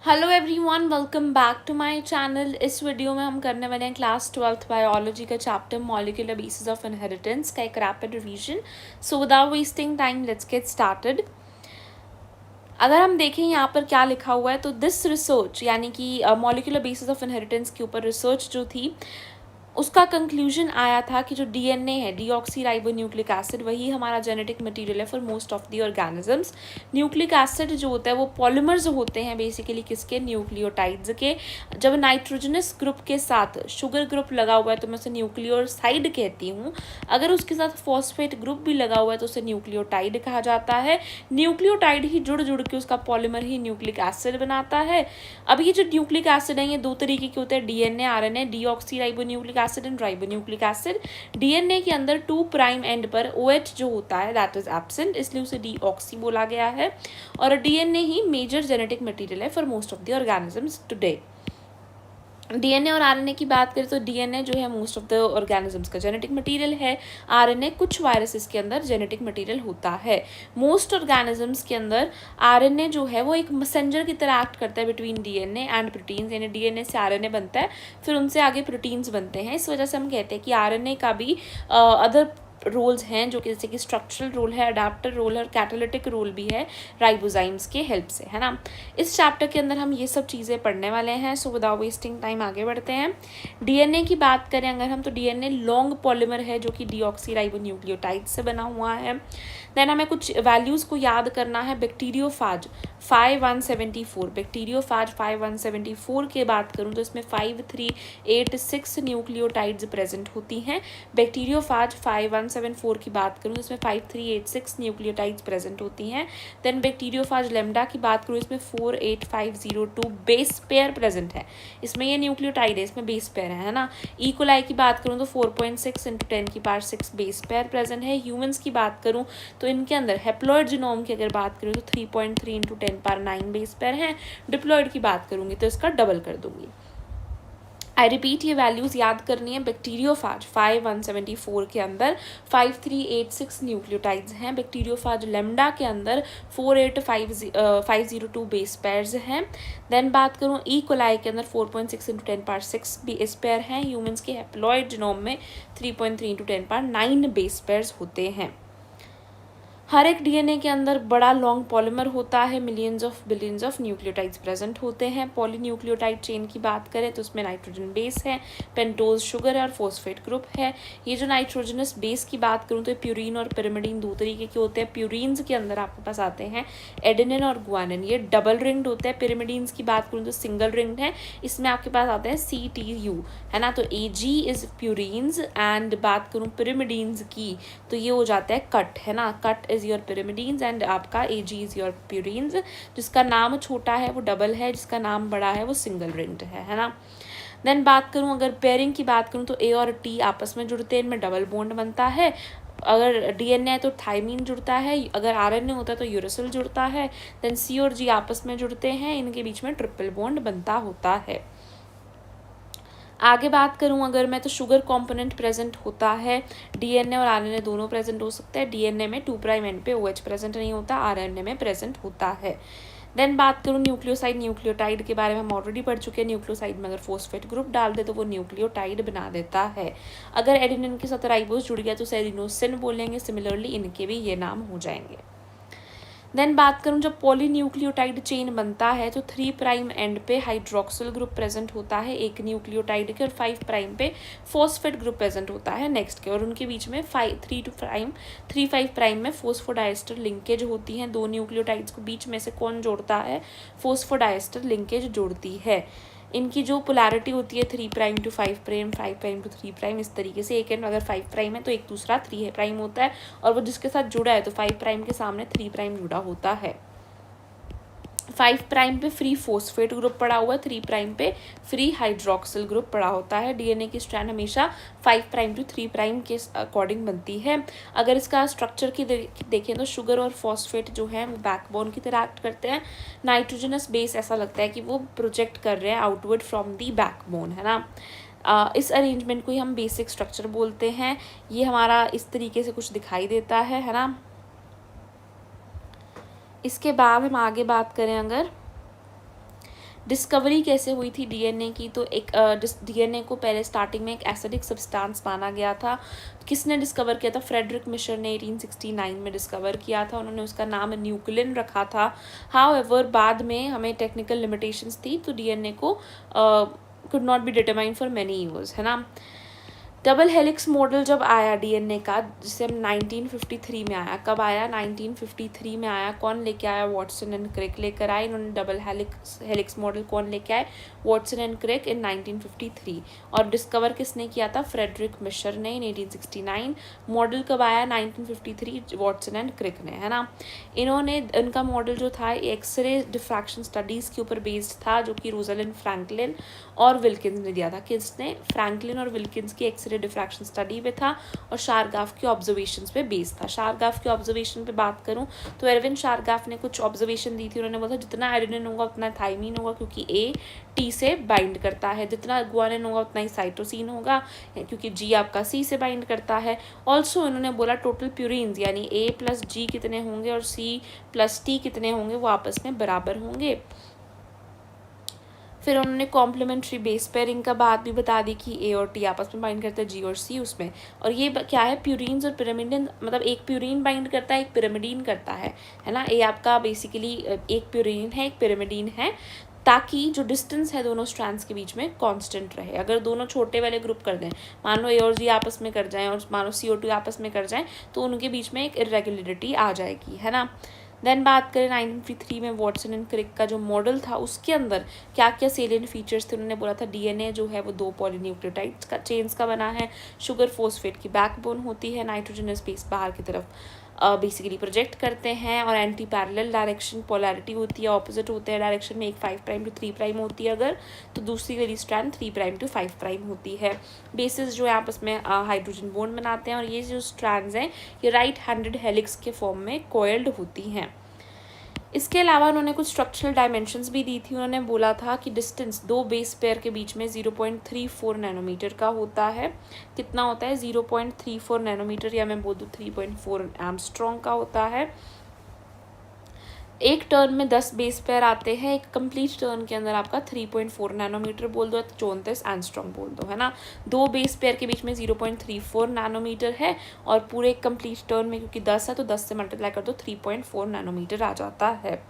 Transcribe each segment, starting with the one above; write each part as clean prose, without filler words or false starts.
Hello everyone, welcome back to my channel. इस video में हम करने वाले हैं क्लास 12th बायोलॉजी का chapter molecular basis of inheritance का एक rapid revision. So without wasting time let's get started. अगर हम देखें यहाँ पर क्या लिखा हुआ है तो दिस रिसर्च यानी कि मॉलिक्यूलर बेसिस ऑफ इनहेरिटेंस के ऊपर रिसर्च जो थी उसका कंक्लूजन आया था कि जो डीएनए है, डीऑक्सीराइबोन्यूक्लिक एसिड, वही हमारा जेनेटिक मटेरियल है for most of the organisms. Nucleic acid जो होता है वो पॉलीमर्स होते हैं बेसिकली किसके, न्यूक्लियोटाइड्स के। जब नाइट्रोजनस ग्रुप के साथ शुगर ग्रुप लगा हुआ है तो मैं उसे न्यूक्लियोसाइड कहती हूँ। अगर उसके साथ फॉस्फेट ग्रुप भी लगा हुआ है तो उसे न्यूक्लियोटाइड कहा जाता है। न्यूक्लियोटाइड ही जुड़ जुड़ के उसका पॉलीमर ही न्यूक्लिक एसिड बनाता है। अब ये जो न्यूक्लिक एसिड है ये दो तरीके के होते हैं, DNA RNA, deoxyribonucleic acid and ribonucleic acid. DNA के अंदर 2 प्राइम एंड पर OH जो होता है दैट इज एब्सेंट, इसलिए उसे डीऑक्सी बोला गया है। और डीएनए ही मेजर जेनेटिक मटेरियल है for most of the organisms today. DNA और आरएनए की बात करें तो डीएनए जो है मोस्ट ऑफ द ऑर्गेनिजम्स का जेनेटिक मटेरियल है। आरएनए कुछ वायरसेस के अंदर जेनेटिक मटेरियल होता है। मोस्ट ऑर्गेनिजम्स के अंदर आरएनए जो है वो एक मैसेंजर की तरह एक्ट करता है बिटवीन डीएनए एंड प्रोटीन्स, यानी डीएनए से आरएनए बनता है, फिर उनसे आगे प्रोटीन्स बनते हैं। इस वजह से हम कहते हैं कि आरएनए का भी अदर रोल्स हैं, जो कि जैसे कि स्ट्रक्चरल रोल है, अडाप्टर रोल है और कैटालिटिक रोल भी है राइबोजाइम्स के हेल्प से, है ना। इस चैप्टर के अंदर हम ये सब चीज़ें पढ़ने वाले हैं। सो विदाउट वेस्टिंग टाइम आगे बढ़ते हैं। डीएनए की बात करें अगर हम, तो डीएनए लॉन्ग पॉलीमर है जो कि डीऑक्सीराइबोन्यूक्लियोटाइड से बना हुआ है। देन हमें कुछ वैल्यूज़ को याद करना है। बैक्टीरियोफाज 5174, बैक्टीरियोफाज 5174 की बात करूँ तो इसमें 5386 न्यूक्लियोटाइड्स प्रेजेंट होती हैं। बैक्टीरियोफाज 5174 की बात करूँ तो इसमें 5386 न्यूक्लियोटाइड्स प्रेजेंट होती हैं। देन बैक्टीरियोफाज लेम्डा की बात करूँ इसमें 48502 बेस पेयर प्रेजेंट है। इसमें ये न्यूक्लियोटाइड है, इसमें बेस पेयर है ना। इकोलाई की बात करूँ तो 4.6 × 10⁶ बेस पेयर प्रेजेंट है। ह्यूमंस की बात करूँ तो इनके अंदर हेप्लॉइड जीनोम की अगर बात करूँ तो 3.3 × 10⁹ बेस पेयर हैं। डिप्लॉइड की बात करूँगी तो इसका डबल कर दूंगी। आई रिपीट, ये वैल्यूज़ याद करनी है। बैक्टीरियोफाज 5174 के अंदर 5386 न्यूक्लियोटाइड्स हैं। बैक्टीरियोफाज लेम्डा के अंदर 48502 बेस पेयर्स हैं। देन बात करूँ ई कोलाई के अंदर 4.6 × 10⁶ बेस पेयर हैं। ह्यूमंस के हेप्लॉइड जीनोम में 3.3 × 10⁹ बेस पेयर्स होते हैं। हर एक डीएनए के अंदर बड़ा लॉन्ग पॉलीमर होता है, millions of billions of nucleotides present होते हैं। पॉलीन्यूक्लियोटाइड चेन की बात करें तो उसमें नाइट्रोजन बेस है, पेंटोज शुगर है और फॉस्फेट ग्रुप है। ये जो नाइट्रोजनस बेस की बात करूँ तो प्यूरिन और पिरिमिडीन दो तरीके के होते हैं। प्यूरिन्स के अंदर आपके पास आते हैं एडेनिन और गुआनिन, ये डबल रिंग्ड होते हैं। पिरिमिडीन्स की बात करूँ तो सिंगल रिंग्ड है, इसमें आपके पास आते हैं CTU, है ना। तो AG इज प्यूरिन्स एंड बात करूँ पिरिमिडीन्स की तो ये हो जाता है कट, है ना। कट इज योर पिरिमिडीन्स एंड आपका AG इज योर प्यूरिन्स। जिसका नाम छोटा है वो डबल है, जिसका नाम बड़ा है वो सिंगल रिंग्ड है ना। देन बात करूँ अगर पेयरिंग की बात करूँ तो A और T आपस में जुड़ते हैं, इनमें डबल बॉन्ड बनता है। अगर डीएनए है तो थाइमीन जुड़ता है, अगर आरएनए होता है तो यूरेसिल जुड़ता है। देन C और G आपस में जुड़ते हैं, इनके बीच में ट्रिपल बॉन्ड बनता होता है। आगे बात करूं अगर मैं, तो शुगर कंपोनेंट प्रेजेंट होता है। डीएनए और आरएनए दोनों प्रेजेंट हो सकता है। डीएनए में 2' एंड पे OH प्रेजेंट नहीं होता, आरएनए में प्रेजेंट होता है। देन बात करूं न्यूक्लियोसाइड, न्यूक्लियोटाइड के बारे में हम ऑलरेडी पढ़ चुके हैं। न्यूक्लियोसाइड में अगर फॉस्फेट ग्रुप डाल दे तो वो न्यूक्लियोटाइड बना देता है। अगर एडेनिन के साथ राइबोस जुड़ गया तो एडेनोसिन बोलेंगे। सिमिलरली इनके भी ये नाम हो जाएंगे। देन बात करूँ जब पॉलीन्यूक्लियोटाइड चेन बनता है तो 3' एंड पे हाइड्रोक्सिल ग्रुप प्रेजेंट होता है एक न्यूक्लियोटाइड के, और 5' पे फॉस्फेट ग्रुप प्रेजेंट होता है नेक्स्ट के, और उनके बीच में 3-5' में फॉस्फोडाइस्टर लिंकेज होती हैं। दो न्यूक्लियोटाइड्स को बीच में से कौन जोड़ता है, फॉस्फोडाइस्टर लिंकेज जोड़ती है। इनकी जो पोलैरिटी होती है 3' to 5', 5' to 3', इस तरीके से। एक एंड अगर 5' है तो एक दूसरा 3' होता है, और वो जिसके साथ जुड़ा है तो 5' के सामने 3' जुड़ा होता है। 5' पे फ्री फॉस्फेट ग्रुप पड़ा हुआ है, 3' पे फ्री हाइड्रोक्सिल ग्रुप पड़ा होता है। डीएनए की स्ट्रैंड हमेशा 5' to 3' के अकॉर्डिंग बनती है। अगर इसका स्ट्रक्चर की देखें तो शुगर और फॉस्फेट जो है वो बैकबोन की तरह एक्ट करते हैं। नाइट्रोजनस बेस ऐसा लगता है कि वो प्रोजेक्ट कर रहे हैं आउटवर्ड फ्रॉम दी बैकबोन, है ना। इस अरेंजमेंट को ही हम बेसिक स्ट्रक्चर बोलते हैं। ये हमारा इस तरीके से कुछ दिखाई देता है ना। इसके बाद हम आगे बात करें अगर, डिस्कवरी कैसे हुई थी डीएनए की, तो एक डीएनए को पहले स्टार्टिंग में एक एसिडिक सब्सटेंस माना गया था। किसने डिस्कवर किया था? फ्रेडरिक मिशर ने 1869 में डिस्कवर किया था। उन्होंने उसका नाम न्यूक्लिन रखा था। हाउएवर बाद में हमें टेक्निकल लिमिटेशंस थी, तो डीएनए को could not be determine for many years, है ना। डबल हेलिक्स मॉडल जब आया डीएनए का, जिसे हम 1953 में आया, कब आया? 1953 में आया। कौन लेके आया? वॉटसन एंड क्रिक लेकर आए। इन्होंने डबल हेलिक्स मॉडल कौन लेके आए? वॉटसन एंड क्रिक इन 1953। और डिस्कवर किसने किया था? फ्रेडरिक मिशर ने इन 1869। मॉडल कब आया? 1953, वॉटसन एंड क्रिक ने, है ना। इनका मॉडल जो था एक्सरे डिफ्रैक्शन स्टडीज़ के ऊपर बेस्ड था, जो कि रोजालिंड फ्रैंकलिन और विल्किंस ने दिया था। किसने? फ्रैंकलिन और विल्किंस की एक्सरे डिफ्रैक्शन स्टडी पे था और शारगाफ के ऑब्जर्वेशंस पे बेस्ड था। शारगाफ के ऑब्जर्वेशन पे बात करूं तो एरविन शारगाफ ने कुछ ऑब्जर्वेशन दी थी। उन्होंने बोला जितना एडेनिन होगा उतना थाइमीन होगा, क्योंकि ए टी से बाइंड करता है। जितना गुआनिन होगा उतना ही साइटोसिन होगा, क्योंकि जी आपका सी से बाइंड करता है। ऑल्सो उन्होंने बोला टोटल प्यूरिन्स यानी ए प्लस जी कितने होंगे और सी प्लस टी कितने होंगे, वो आपस में बराबर होंगे। फिर उन्होंने कॉम्प्लीमेंट्री बेस पेयरिंग का बात भी बता दी कि ए और टी आपस में बाइंड करते हैं, जी और सी उसमें। और ये क्या है? प्यूरीन्स और पिरामिडिन, मतलब एक प्यूरीन बाइंड करता है, एक पिरामिडीन करता है ना। ए आपका बेसिकली एक प्यूरीन है, एक पिरामिडीन है, ताकि जो डिस्टेंस है दोनों स्ट्रैंड्स के बीच में कांस्टेंट रहे। अगर दोनों छोटे वाले ग्रुप कर दें, मान लो ए और जी आपस में कर जाएं और मान लो CO2 आपस में कर जाएं, तो उनके बीच में एक इरेगुलरिटी आ जाएगी, है ना। देन बात करें 1953 में वॉटसन एंड क्रिक का जो मॉडल था, उसके अंदर क्या क्या सेलिएंट फीचर्स थे। उन्होंने बोला था डीएनए जो है वो 2 पॉलीन्यूक्लियोटाइड्स का चेन्स का बना है, शुगर फोस्फेट की बैकबोन होती है, नाइट्रोजन स्पेस बाहर की तरफ बेसिकली प्रोजेक्ट करते हैं, और एंटी पैरेलल डायरेक्शन पोलैरिटी होती है, ऑपोजिट होते हैं डायरेक्शन में। एक 5' to 3' होती है अगर, तो दूसरी वाली स्ट्रैंड 3' to 5' होती है। बेसिस जो है आपस में हाइड्रोजन बॉन्ड बनाते हैं, और ये जो स्ट्रैंड्स हैं ये राइट हैंडेड हेलिक्स के फॉर्म में कोइल्ड होती हैं। इसके अलावा उन्होंने कुछ स्ट्रक्चरल डायमेंशंस भी दी थी। उन्होंने बोला था कि डिस्टेंस 2 बेस पेयर के बीच में 0.34 नैनोमीटर का होता है। कितना होता है? 0.34 नैनोमीटर, या मैं बोल दूँ 3.4 एंगस्ट्रॉम का होता है। एक टर्न में 10 बेस पेयर आते हैं। एक कंप्लीट टर्न के अंदर आपका 3.4 नैनोमीटर बोल दो, 34 एंगस्ट्रॉम बोल दो, है ना। 2 बेस पेयर के बीच में 0.34 नैनोमीटर है, और पूरे कंप्लीट टर्न में क्योंकि 10 है तो 10 से मल्टीप्लाई कर दो, 3.4 नैनोमीटर आ जाता है।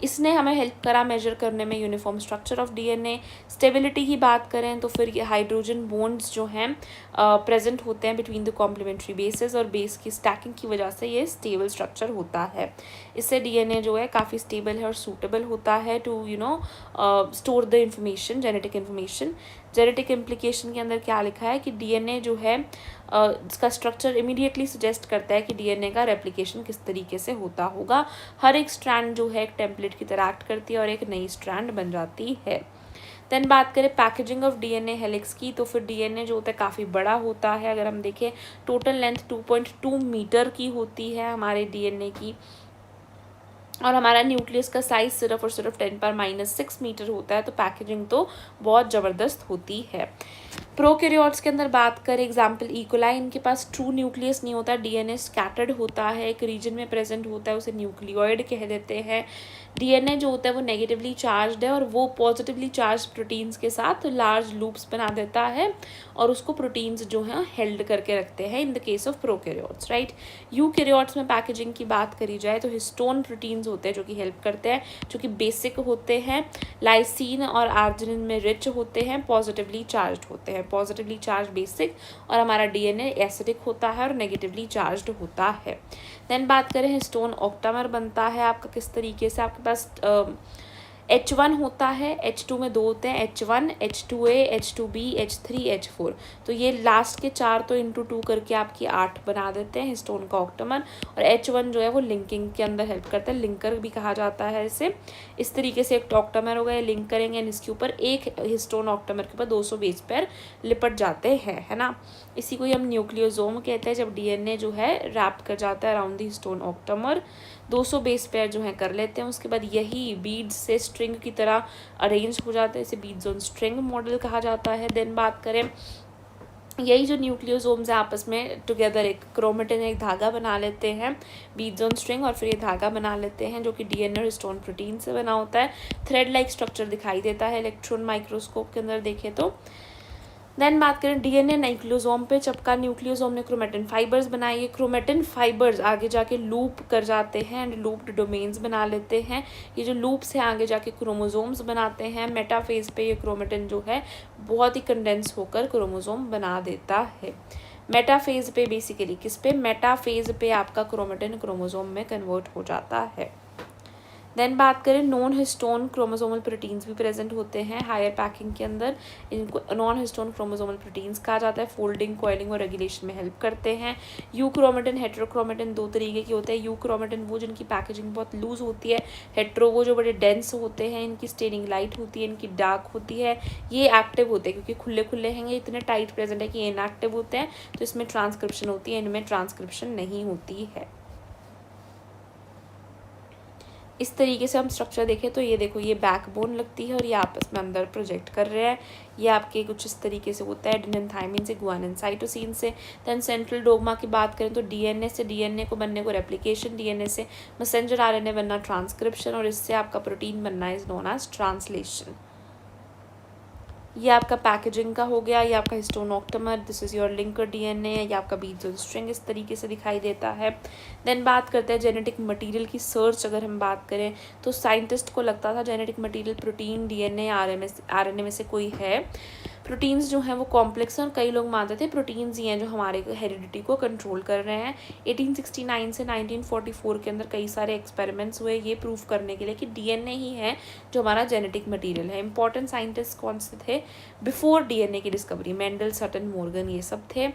इसने हमें हेल्प करा मेजर करने में uniform structure of DNA. Stability की बात करें तो फिर ये हाइड्रोजन बॉन्ड्स जो हैं प्रेजेंट होते हैं बिटवीन द कॉम्प्लीमेंट्री बेसेस, और बेस की स्टैकिंग की वजह से ये स्टेबल स्ट्रक्चर होता है। इससे डीएनए जो है काफ़ी स्टेबल है और सूटेबल होता है to store the information, genetic information. Genetic implication के अंदर क्या लिखा है कि डीएनए जो है इसका स्ट्रक्चर इमीडिएटली सजेस्ट करता है कि डीएनए का रेप्लिकेशन किस तरीके से होता होगा। हर एक स्ट्रैंड जो है एक टेम्पलेट की तरह एक्ट करती है और एक नई स्ट्रैंड बन जाती है। देन बात करें पैकेजिंग ऑफ डीएनए हेलिक्स की, तो फिर डीएनए जो होता है काफ़ी बड़ा होता है। अगर हम देखें टोटल लेंथ 2.2 मीटर की होती है हमारे डीएनए की, और हमारा न्यूक्लियस का साइज सिर्फ और सिर्फ 10⁻⁻⁶ मीटर होता है। तो पैकेजिंग तो बहुत ज़बरदस्त होती है। प्रोकैरियोट्स के अंदर बात करें, एग्जाम्पल इकोलाई, इनके पास ट्रू न्यूक्लियस नहीं होता, डीएनए स्कैटर्ड होता है, एक रीजन में प्रेजेंट होता है, उसे न्यूक्लियोइड कह देते हैं। डीएनए जो होता है वो नेगेटिवली चार्ज्ड है, और वो पॉजिटिवली चार्ज प्रोटीन्स के साथ लार्ज लूप्स बना देता है, और उसको प्रोटीन्स जो हैं हेल्ड करके रखते हैं in the case of prokaryotes, right. Eukaryotes में पैकेजिंग की बात करी जाए तो हिस्टोन प्रोटीन्स होते हैं जो कि हेल्प करते हैं, जो कि बेसिक होते हैं, लाइसिन और आर्जिनिन में रिच होते हैं, पॉजिटिवली चार्ज्ड होते हैं। पॉजिटिवली चार्ज बेसिक, और हमारा डीएनए एसिडिक होता है और नेगेटिवली चार्ज्ड होता है। देन बात करें हिस्टोन ऑक्टामर बनता है आपका किस तरीके से, आपके पास H1 होता है, H2 में 2 होते हैं, H1, H2A, H2B, H3, H4। तो ये लास्ट के 4 तो इंटू 2 करके आपकी 8 बना देते हैं हिस्टोन का ऑक्टामर। और H1 जो है वो लिंकिंग के अंदर हेल्प करता है, लिंकर भी कहा जाता है इसे। इस तरीके से एक ऑक्टामर होगा, ये लिंक करेंगे, इसके ऊपर एक हिस्टोन ऑक्टामर के ऊपर 200 बेस पेयर लिपट जाते हैं, है ना। इसी को ही हम न्यूक्लियोसोम कहते हैं, जब डीएनए जो है रैप कर जाता है around the histone octamer. 200 base pair जो है कर लेते हैं, उसके बाद यही बीड्स से स्ट्रिंग की तरह अरेंज हो जाता है, इसे बीड्स ऑन स्ट्रिंग मॉडल कहा जाता है। देन बात करें यही जो न्यूक्लियोसोम्स है आपस में टुगेदर एक क्रोमेटिन एक धागा बना लेते हैं, बीड्स ऑन स्ट्रिंग, और फिर ये धागा बना लेते हैं जो कि डीएनए और हिस्टोन प्रोटीन से बना होता है। थ्रेड लाइक स्ट्रक्चर दिखाई देता है इलेक्ट्रॉन माइक्रोस्कोप के अंदर देखें तो। देन बात करें डीएनए न्यूक्लियोसोम पे चपका न्यूक्लियोसोम ने क्रोमेटिन फाइबर्स बनाए। ये क्रोमेटिन फाइबर्स आगे जाके लूप कर जाते हैं एंड लूप्ड डोमेन्स बना लेते हैं। ये जो लूप्स हैं आगे जाके क्रोमोसोम्स बनाते हैं। मेटाफेज पे ये क्रोमेटिन जो है बहुत ही कंडेंस होकर क्रोमोसोम बना देता है। मेटाफेज पे बेसिकली किस पे, मेटाफेज पे आपका क्रोमेटिन क्रोमोसोम में कन्वर्ट हो जाता है। देन बात करें नॉन हिस्टोन क्रोमोसोमल प्रोटीन्स भी प्रेजेंट होते हैं हायर पैकिंग के अंदर। इनको नॉन हिस्टोन क्रोमोसोमल प्रोटीन्स कहा जाता है। फोल्डिंग, कॉइलिंग और रेगुलेशन में हेल्प करते हैं। यूक्रोमेटिन, हेट्रोक्रोमेटिन दो तरीके के होते हैं। यूक्रोमेटिन वो जिनकी पैकेजिंग बहुत लूज होती है, हेट्रो वो जो बड़े डेंस होते हैं, इनकी स्टेनिंग लाइट होती है, इनकी डार्क होती है। ये एक्टिव होते हैं क्योंकि खुले खुले हैं, ये इतने टाइट प्रेजेंट है कि इनएक्टिव होते हैं, तो इसमें ट्रांसक्रिप्शन होती है, इनमें ट्रांसक्रिप्शन नहीं होती है। इस तरीके से हम स्ट्रक्चर देखें तो ये देखो, ये बैकबोन लगती है और ये आपस में अंदर प्रोजेक्ट कर रहे हैं। ये आपके कुछ इस तरीके से होता है एडेनिन, थायमिन से, गुआनिन, साइटोसिन से। देन सेंट्रल डोग्मा की बात करें तो डीएनए से डीएनए को बनने को रेप्लिकेशन, डीएनए से मैसेंजर आरएनए बनना ट्रांसक्रिप्शन, और इससे आपका प्रोटीन बनना इज नोन एज ट्रांसलेशन। ये आपका पैकेजिंग का हो गया। ये आपका histone octamer, this is your linker DNA. ये आपका बीड्स ऑन स्ट्रिंग इस तरीके से दिखाई देता है। देन बात करते हैं जेनेटिक मटेरियल की सर्च। अगर हम बात करें तो साइंटिस्ट को लगता था genetic material protein, DNA, RNA में से कोई है। प्रोटीन्स जो हैं वो कॉम्प्लेक्स हैं और कई लोग मानते थे प्रोटीन्स ही हैं जो हमारे हेरिडिटी को कंट्रोल कर रहे हैं। 1869 से 1944 के अंदर कई सारे एक्सपेरिमेंट्स हुए ये प्रूव करने के लिए कि डीएनए ही है जो हमारा जेनेटिक मटेरियल है। इंपॉर्टेंट साइंटिस्ट कौन से थे बिफोर डीएनए की डिस्कवरी? मेंडल, सटन, मॉर्गन, ये सब थे।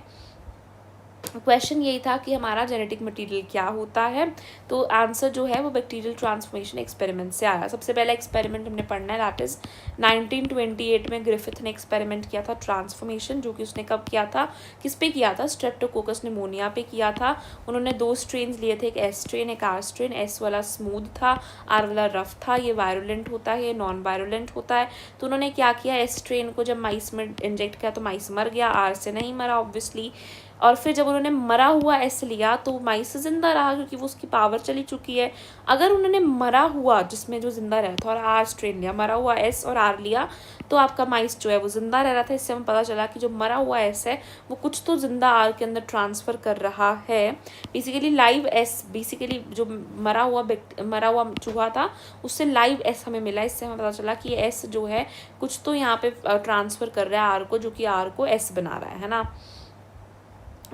क्वेश्चन यही था कि हमारा जेनेटिक मटेरियल क्या होता है, तो आंसर जो है वो बैक्टीरियल ट्रांसफॉर्मेशन एक्सपेरिमेंट से आया। सबसे पहला एक्सपेरिमेंट हमने पढ़ना है, दैट इज 1928 में ग्रिफिथ ने एक्सपेरिमेंट किया था ट्रांसफॉर्मेशन, जो कि उसने कब किया था, किस पे किया था? स्ट्रेप्टोकोकस निमोनिया पे किया था। उन्होंने 2 स्ट्रेन लिए थे, एक एस स्ट्रेन एक आर स्ट्रेन। एस वाला स्मूथ था, आर वाला रफ था। ये वायरुलेंट होता है, ये नॉन वायरुलेंट होता है। तो उन्होंने क्या किया, एस स्ट्रेन को जब माइस में इंजेक्ट किया तो माइस मर गया, आर से नहीं मरा ऑब्वियसली। और फिर जब उन्होंने मरा हुआ एस लिया तो माइस जिंदा रहा क्योंकि वो उसकी पावर चली चुकी है। अगर उन्होंने मरा हुआ जिसमें जो जिंदा रहता और आर स्ट्रेन लिया, मरा हुआ एस और आर लिया, तो आपका माइस जो है वो जिंदा रह रहा था। इससे हमें पता चला कि जो मरा हुआ एस है वो कुछ तो जिंदा आर के अंदर ट्रांसफ़र कर रहा है। बेसिकली लाइव एस, बेसिकली जो मरा हुआ चूहा था उससे लाइव एस हमें मिला। इससे हमें पता चला कि एस जो है कुछ तो यहाँ पे ट्रांसफ़र कर रहा है आर को, जो कि आर को एस बना रहा है ना।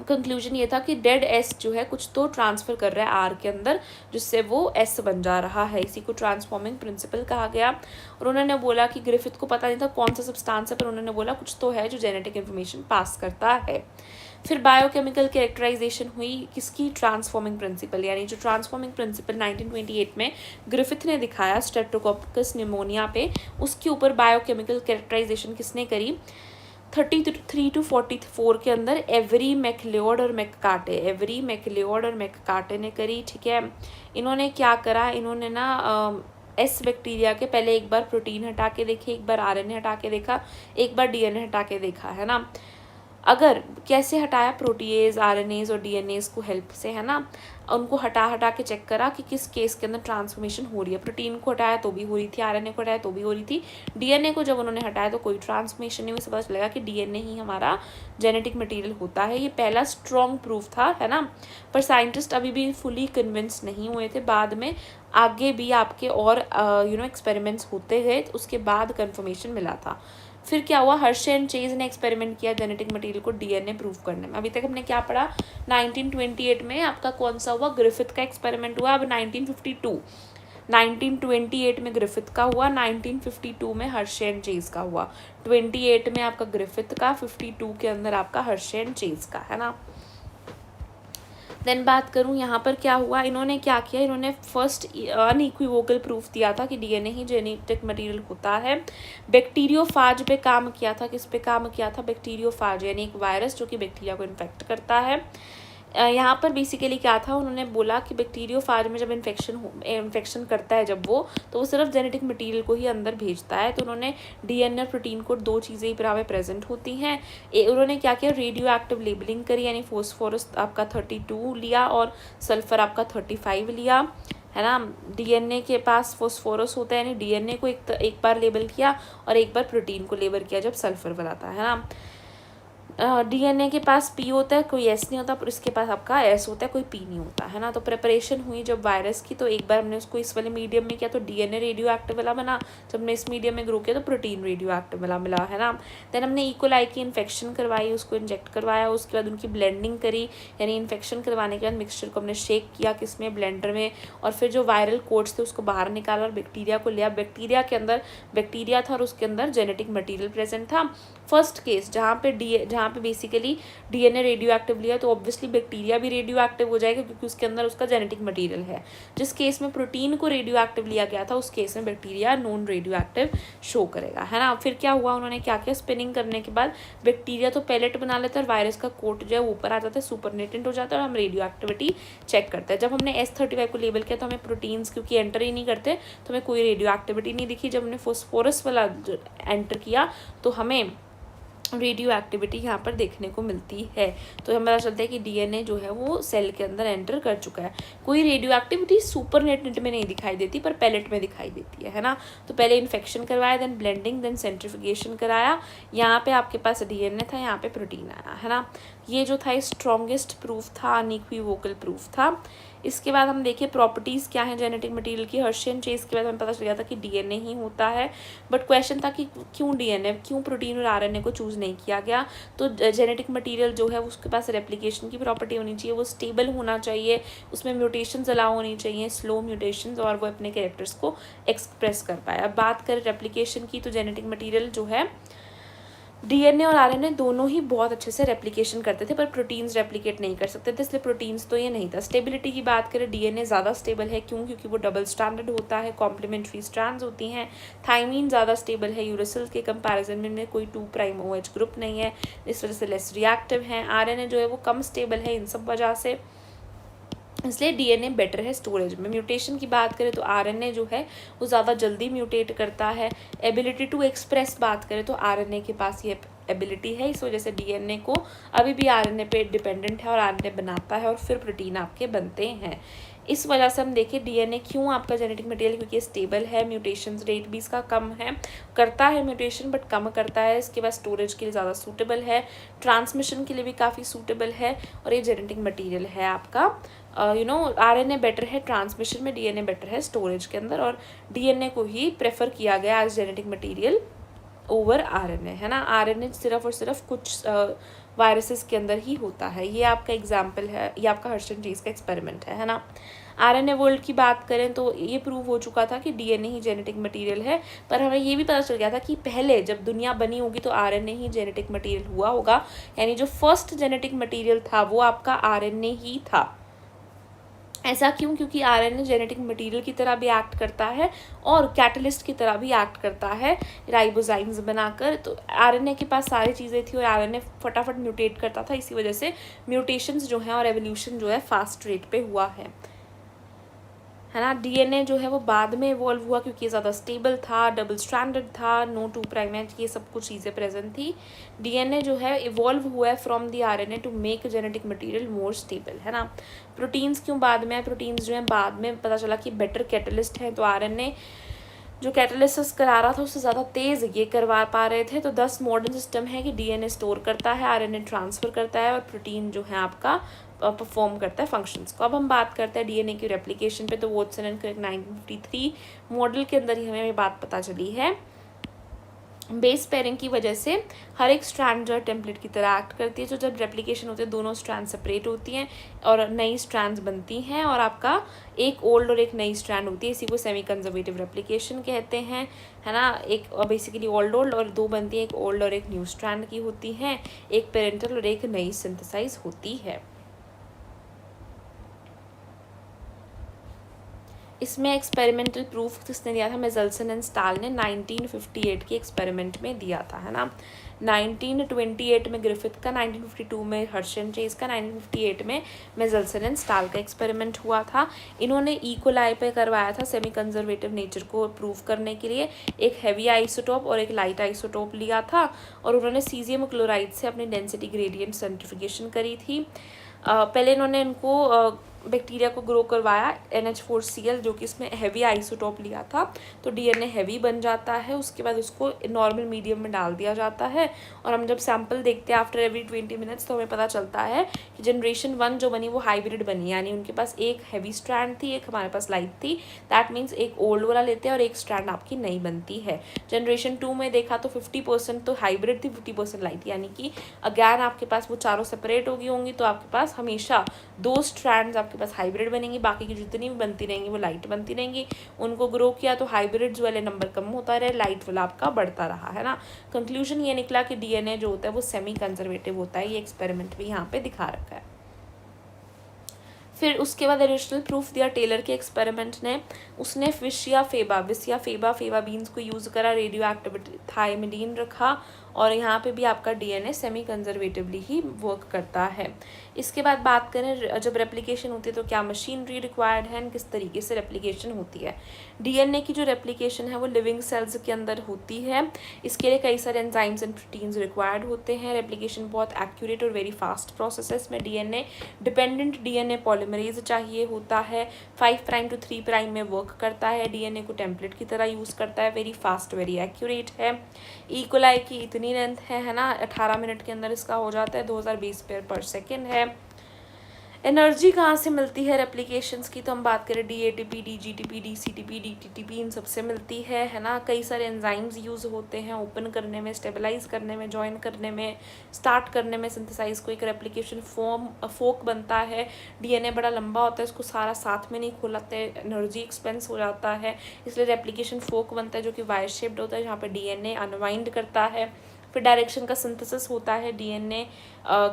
कंक्लूजन ये था कि डेड एस जो है कुछ तो ट्रांसफ़र कर रहा है आर के अंदर, जिससे वो एस बन जा रहा है। इसी को ट्रांसफॉर्मिंग प्रिंसिपल कहा गया। और उन्होंने बोला कि ग्रिफिथ को पता नहीं था कौन सा सब्सटेंस है, पर उन्होंने बोला कुछ तो है जो जेनेटिक इन्फॉर्मेशन पास करता है। फिर बायोकेमिकल कैरेक्टराइजेशन हुई किसकी? ट्रांसफॉर्मिंग प्रिंसिपल, यानी जो ट्रांसफॉर्मिंग प्रिंसिपल 1928 में ग्रिफिथ ने दिखाया स्ट्रेप्टोकोकस निमोनिया पे, उसके ऊपर बायोकेमिकल कैरेक्टराइजेशन किसने करी? 33 to 44 के अंदर एवरी मैकलियोड और मैककार्टे ने करी। ठीक है, इन्होंने क्या करा, इन्होंने ना एस बैक्टीरिया के पहले एक बार प्रोटीन हटा के देखे, एक बार आरएनए हटा के देखा, एक बार डीएनए हटा के देखा, है ना। अगर कैसे हटाया? प्रोटीएज, आरएनएज और डीएनएज को हेल्प से, है ना। उनको हटा के चेक करा कि किस केस के अंदर ट्रांसफॉर्मेशन हो रही है। प्रोटीन को हटाया तो भी हो रही थी, आरएनए को हटाया तो भी हो रही थी, डीएनए को जब उन्होंने हटाया तो कोई ट्रांसफॉर्मेशन नहीं हुई। से पता चलेगा कि डीएनए ही हमारा जेनेटिक मटेरियल होता है। ये पहला स्ट्रॉन्ग प्रूफ था, है ना। पर साइंटिस्ट अभी भी फुली कन्विंस नहीं हुए थे। बाद में आगे भी आपके और एक्सपेरिमेंट्स होते गए, तो उसके बाद कन्फर्मेशन मिला था। फिर क्या हुआ? हर्शे एंड चेज ने एक्सपेरिमेंट किया जेनेटिक मटेरियल को डीएनए प्रूव करने में। अभी तक हमने क्या पढ़ा? 1928 में आपका कौन सा हुआ? ग्रिफिथ का एक्सपेरिमेंट हुआ। अब 1928 में ग्रिफिथ का हुआ, 1952 में हर्शे एंड चेज का हुआ। 28 में आपका ग्रिफिथ का, 52 के अंदर आपका हर्शे एंड चेज का, है ना। देन बात करूँ यहाँ पर क्या हुआ, इन्होंने क्या किया, इन्होंने फर्स्ट अनइक्विवोकल प्रूफ दिया था कि डीएनए ही जेनेटिक मटेरियल होता है। बैक्टीरियोफाज पे काम किया था। किस पे काम किया था? बैक्टीरियोफाज, यानी एक वायरस जो कि बैक्टीरिया को इन्फेक्ट करता है। यहाँ पर बेसिकली क्या था, उन्होंने बोला कि बैक्टीरियोफाज में जब इन्फेक्शन करता है जब वो सिर्फ जेनेटिक मटेरियल को ही अंदर भेजता है। तो उन्होंने डीएनए और प्रोटीन को दो चीज़ें ही पर प्रेजेंट होती हैं। उन्होंने क्या किया, रेडियो एक्टिव लेबलिंग करी, यानी फॉस्फोरस आपका 32 लिया और सल्फर आपका 35 लिया, है ना। डीएनए के पास फॉस्फोरस होता है, यानी डीएनए को एक बार लेबल किया और एक बार प्रोटीन को लेबल किया जब सल्फर बनाता है ना। डीएनए के पास पी होता है, कोई एस नहीं होता, पर इसके पास आपका एस होता है, कोई पी नहीं होता, है ना। तो प्रिपरेशन हुई जब वायरस की, तो एक बार हमने उसको इस वाले मीडियम में किया तो डीएनए रेडियो एक्टिव वाला बना, जब हमने इस मीडियम में ग्रो किया तो प्रोटीन रेडियो एक्टिव वाला मिला, है ना। देन हमने इकोलाई की इन्फेक्शन करवाई, उसको इंजेक्ट करवाया, उसके बाद उनकी ब्लेंडिंग करी, यानी इन्फेक्शन करवाने के बाद मिक्सचर को हमने शेक किया किसमें, ब्लेंडर में, और फिर जो वायरल कोड्स थे उसको बाहर निकाला और बैक्टीरिया को लिया। बैक्टीरिया के अंदर बैक्टीरिया था और उसके अंदर जेनेटिक मटेरियल प्रेजेंट था। फर्स्ट केस जहाँ पे बेसिकली डीएनए रेडियो एक्टिव लिया, तो ऑब्वियसली बैक्टीरिया भी रेडियो एक्टिव हो जाएगा क्योंकि उसके अंदर उसका जेनेटिक मटेरियल है। जिस केस में प्रोटीन को रेडियो एक्टिव लिया गया था उस केस में bacteria non radio active show करेगा, है ना। फिर क्या हुआ, उन्होंने क्या किया, स्पिनिंग करने के बाद बैक्टीरिया तो पैलेट बना लेता है और वायरस का कोट जो है ऊपर आ जाता है, सुपरनेटेंट हो जाता है और हम रेडियो एक्टिविटी चेक करते हैं। जब हमने S35 को लेबल किया तो हमें प्रोटीन्स क्योंकि एंटर ही नहीं करते तो हमें कोई रेडियो एक्टिविटी नहीं दिखी। जब हमने फॉस्फोरस वाला एंटर किया तो हमें रेडियो एक्टिविटी यहाँ पर देखने को मिलती है। तो हमें पता चलता है कि डीएनए जो है वो सेल के अंदर एंटर कर चुका है। कोई रेडियो एक्टिविटी सुपरनेटेंट में नहीं दिखाई देती पर पैलेट में दिखाई देती है ना। तो पहले इन्फेक्शन करवाया, देन ब्लेंडिंग, देन सेंट्रीफिकेशन कराया। यहाँ पे आपके पास डीएनए था, यहाँ पे प्रोटीन आया, है ना। ये जो था स्ट्रॉन्गेस्ट प्रूफ था, अनइक्विवोकल प्रूफ था। इसके बाद हम देखिए प्रॉपर्टीज़ क्या हैं जेनेटिक मटेरियल की। हर्शियन चेज के बाद हमें पता चल गया था कि डीएनए ही होता है, बट क्वेश्चन था कि क्यों डीएनए, क्यों प्रोटीन और आरएनए को चूज़ नहीं किया गया। तो जेनेटिक मटेरियल जो है उसके पास रेप्लिकेशन की प्रॉपर्टी होनी चाहिए, वो स्टेबल होना चाहिए, उसमें म्यूटेशंस अलाउ होनी चाहिए, स्लो म्यूटेशंस, और वो अपने कैरेक्टर्स को एक्सप्रेस कर पाए। अब बात करें रेप्लिकेशन की, तो जेनेटिक मटेरियल जो है डीएनए और आरएनए दोनों ही बहुत अच्छे से रेप्लिकेशन करते थे, पर प्रोटीन्स रेप्लिकेट नहीं कर सकते थे, इसलिए प्रोटीन्स तो ये नहीं था। स्टेबिलिटी की बात करें, डीएनए ज़्यादा स्टेबल है, क्यों, क्योंकि वो डबल स्ट्रैंडेड होता है, कॉम्प्लीमेंट्री स्ट्रैंड्स होती हैं। थाइमीन ज़्यादा स्टेबल है, यूरेसिल के कंपैरिजन में कोई 2' OH ग्रुप नहीं है, इस वजह से लेस रिएक्टिव है। आरएनए जो है वो कम स्टेबल है इन सब वजह से, इसलिए डीएनए बेटर है स्टोरेज में। म्यूटेशन की बात करें तो आरएनए जो है वो ज़्यादा जल्दी म्यूटेट करता है। एबिलिटी टू एक्सप्रेस बात करें तो आरएनए के पास ये एबिलिटी है, इस वजह से डीएनए को अभी भी आरएनए पे डिपेंडेंट है और आरएनए बनाता है और फिर प्रोटीन आपके बनते हैं। इस वजह से हम देखें डीएनए क्यों आपका जेनेटिक मटेरियल, क्योंकि स्टेबल है, म्यूटेशन रेट भी इसका कम है, करता है म्यूटेशन बट कम करता है, इसके बाद स्टोरेज के लिए ज़्यादा सूटेबल है, ट्रांसमिशन के लिए भी काफ़ी सूटेबल है, और ये जेनेटिक मटेरियल है आपका आरएनए बेटर है ट्रांसमिशन में, डीएनए बेटर है स्टोरेज के अंदर, और डीएनए को ही प्रेफर किया गया as genetic material over RNA, है ना। आरएनए सिर्फ और सिर्फ कुछ वायरसेस के अंदर ही होता है। ये आपका एग्जाम्पल है, ये आपका हर्शन चीज़ का एक्सपेरिमेंट है ना। आरएनए वर्ल्ड की बात करें तो ये प्रूव हो चुका था कि डीएनए ही जेनेटिक मटेरियल है, पर हमें ये भी पता चल गया था कि पहले जब दुनिया बनी होगी तो आरएनए ही जेनेटिक मटेरियल हुआ होगा, यानी जो फर्स्ट जेनेटिक मटेरियल था वो आपका आरएनए ही था। ऐसा क्यों, क्योंकि आरएनए जेनेटिक मटेरियल की तरह भी एक्ट करता है और कैटलिस्ट की तरह भी एक्ट करता है राइबोजाइम्स बनाकर। तो आरएनए के पास सारी चीज़ें थी और आरएनए फटाफट म्यूटेट करता था, इसी वजह से म्यूटेशंस जो हैं और एवोल्यूशन जो है फास्ट रेट पे हुआ है ना। डीएनए जो है वो बाद में इवॉल्व हुआ क्योंकि ज़्यादा स्टेबल था, डबल स्ट्रैंडेड था, नो 2' ये सब कुछ चीज़ें प्रेजेंट थी। डीएनए जो है इवॉल्व हुआ है from the RNA to make genetic material more stable, है ना। प्रोटीन्स क्यों बाद में है, प्रोटीन्स जो है बाद में पता चला कि बेटर कैटलिस्ट है, तो आरएनए जो कैटलिसिस करा रहा था उससे ज़्यादा तेज़ ये करवा पा रहे थे। तो 10 मॉडर्न सिस्टम है कि डीएनए स्टोर करता है, आरएनए ट्रांसफ़र करता है और प्रोटीन जो है आपका परफॉर्म करता है फंक्शंस को। अब हम बात करते हैं डीएनए की रेप्लिकेशन पे, तो वॉटसन एंड क्रिक 1953 मॉडल के अंदर ही हमें ये बात पता चली है। बेस पेयरिंग की वजह से हर एक स्ट्रैंड जो है टेम्पलेट की तरह एक्ट करती है, तो जब रेप्लिकेशन होती है दोनों स्ट्रैंड सेपरेट होती हैं और नई स्ट्रैंड्स बनती हैं, और आपका एक ओल्ड और एक नई स्ट्रैंड होती है, इसी को सेमी कंजर्वेटिव रेप्लिकेशन कहते हैं, है ना। एक बेसिकली ओल्ड और दो बनती है, एक ओल्ड और एक न्यू स्ट्रैंड की होती हैं, एक पेरेंटल और एक नई सिंथेसाइज होती है। इसमें एक्सपेरिमेंटल प्रूफ किसने दिया था, मेजल्सन एंड स्टाल ने 1958 के एक्सपेरिमेंट में दिया था, है ना। 1928 में ग्रिफिथ का, 1952 में हर्शन चेज का, 1958 में मेजल्सन एंड स्टाल का एक्सपेरिमेंट हुआ था। इन्होंने इकोलाई पे करवाया था सेमी कंजर्वेटिव नेचर को प्रूव करने के लिए। एक हैवी आइसोटोप और एक लाइट आइसोटोप लिया था और उन्होंने सीजियम क्लोराइड से अपनी डेंसिटी ग्रेडियंट सेंट्रिफिकेशन करी थी। पहले इन्होंने इनको बैक्टीरिया को ग्रो करवाया NH4Cl, जो कि इसमें हैवी आइसोटोप लिया था, तो DNA हैवी बन जाता है। उसके बाद उसको नॉर्मल मीडियम में डाल दिया जाता है और हम जब सैंपल देखते हैं आफ्टर एवरी 20 मिनट्स तो हमें पता चलता है कि जनरेशन 1 जो बनी वो हाइब्रिड बनी, यानी उनके पास एक हैवी स्ट्रैंड थी, एक हमारे पास लाइट थी। दैट मीन्स एक ओल्ड वाला लेते हैं और एक स्ट्रैंड आपकी नई बनती है। जनरेशन 2 में देखा तो 50% तो हाइब्रिड थी, 50% लाइट, यानी कि अगैन आपके पास वो चारों सेपरेट होंगी तो आपके पास हमेशा 2 स्ट्रैंड्स आपके पास हाइब्रिड बनेंगी, बाकी की जितनी भी बनती रहेंगी वो लाइट बनती रहेंगी। उनको ग्रो किया तो हाइब्रिड्स वाले नंबर कम होता रहे, लाइट वाला आपका बढ़ता रहा, है ना। कंक्लूजन ये निकला कि DNA जो होता है वो सेमी कंजर्वेटिव होता है। ये एक्सपेरिमेंट भी यहाँ पे दिखा रखा है। फिर उसके बाद एडिशनल प्रूफ दिया टेलर के एक्सपेरिमेंट ने। उसने विसिया फेबा बीन्स को यूज़ करा, रेडियो एक्टिविटी थायमिडीन रखा और यहाँ पे भी आपका DNA सेमी कंजर्वेटिवली ही वर्क करता है। इसके बाद बात करें जब रेप्लिकेशन होती है तो क्या मशीनरी रिक्वायर्ड है, किस तरीके से रेप्लिकेशन होती है। DNA की जो रेप्लिकेशन है वो लिविंग सेल्स के अंदर होती है। इसके लिए कई सारे एंजाइम्स एंड प्रोटीन्स रिक्वायर्ड होते हैं। रेप्लिकेशन बहुत एक्यूरेट और वेरी फास्ट प्रोसेस है। इसमें DNA डिपेंडेंट DNA पॉलीमरेज चाहिए होता है। 5 प्राइम टू 3 प्राइम में वर्क करता है। DNA को टेम्पलेट की तरह यूज़ करता है। वेरी फास्ट वेरी एक्यूरेट है। इकोलाई की इतनी लेंथ है ना, 18 मिनट के अंदर इसका हो जाता है। 2020 पेयर पर सेकेंड है। एनर्जी कहाँ से मिलती है रेप्लिकेशंस की, तो हम बात करें DATP, DGTP, DCTP, DTTP, इन सबसे मिलती है ना। कई सारे एंजाइम्स यूज़ होते हैं ओपन करने में, स्टेबलाइज करने में, जॉइन करने में, स्टार्ट करने में सिंथेसाइज को। एक रेप्लिकेशन फोक बनता है। DNA बड़ा लंबा होता है, इसको सारा साथ में नहीं खोलाते, एनर्जी एक्सपेंस हो जाता है, इसलिए रेप्लिकेशन फोक बनता है जो कि वायर शेप्ड होता है, जहाँ पर DNA अनवाइंड करता है। फिर डायरेक्शन का सिंथेसिस होता है DNA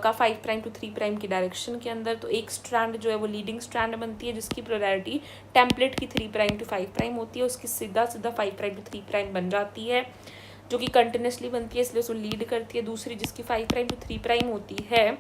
का 5 प्राइम टू 3 प्राइम की डायरेक्शन के अंदर। तो एक स्ट्रैंड जो है वो लीडिंग स्ट्रैंड बनती है जिसकी पोलैरिटी टेम्पलेट की 3 प्राइम टू 5 प्राइम होती है। उसकी सीधा 5 प्राइम टू 3 प्राइम बन जाती है जो कि कंटिन्यूसली बनती है, इसलिए उसको लीड करती है। दूसरी जिसकी 5 प्राइम टू 3 प्राइम होती है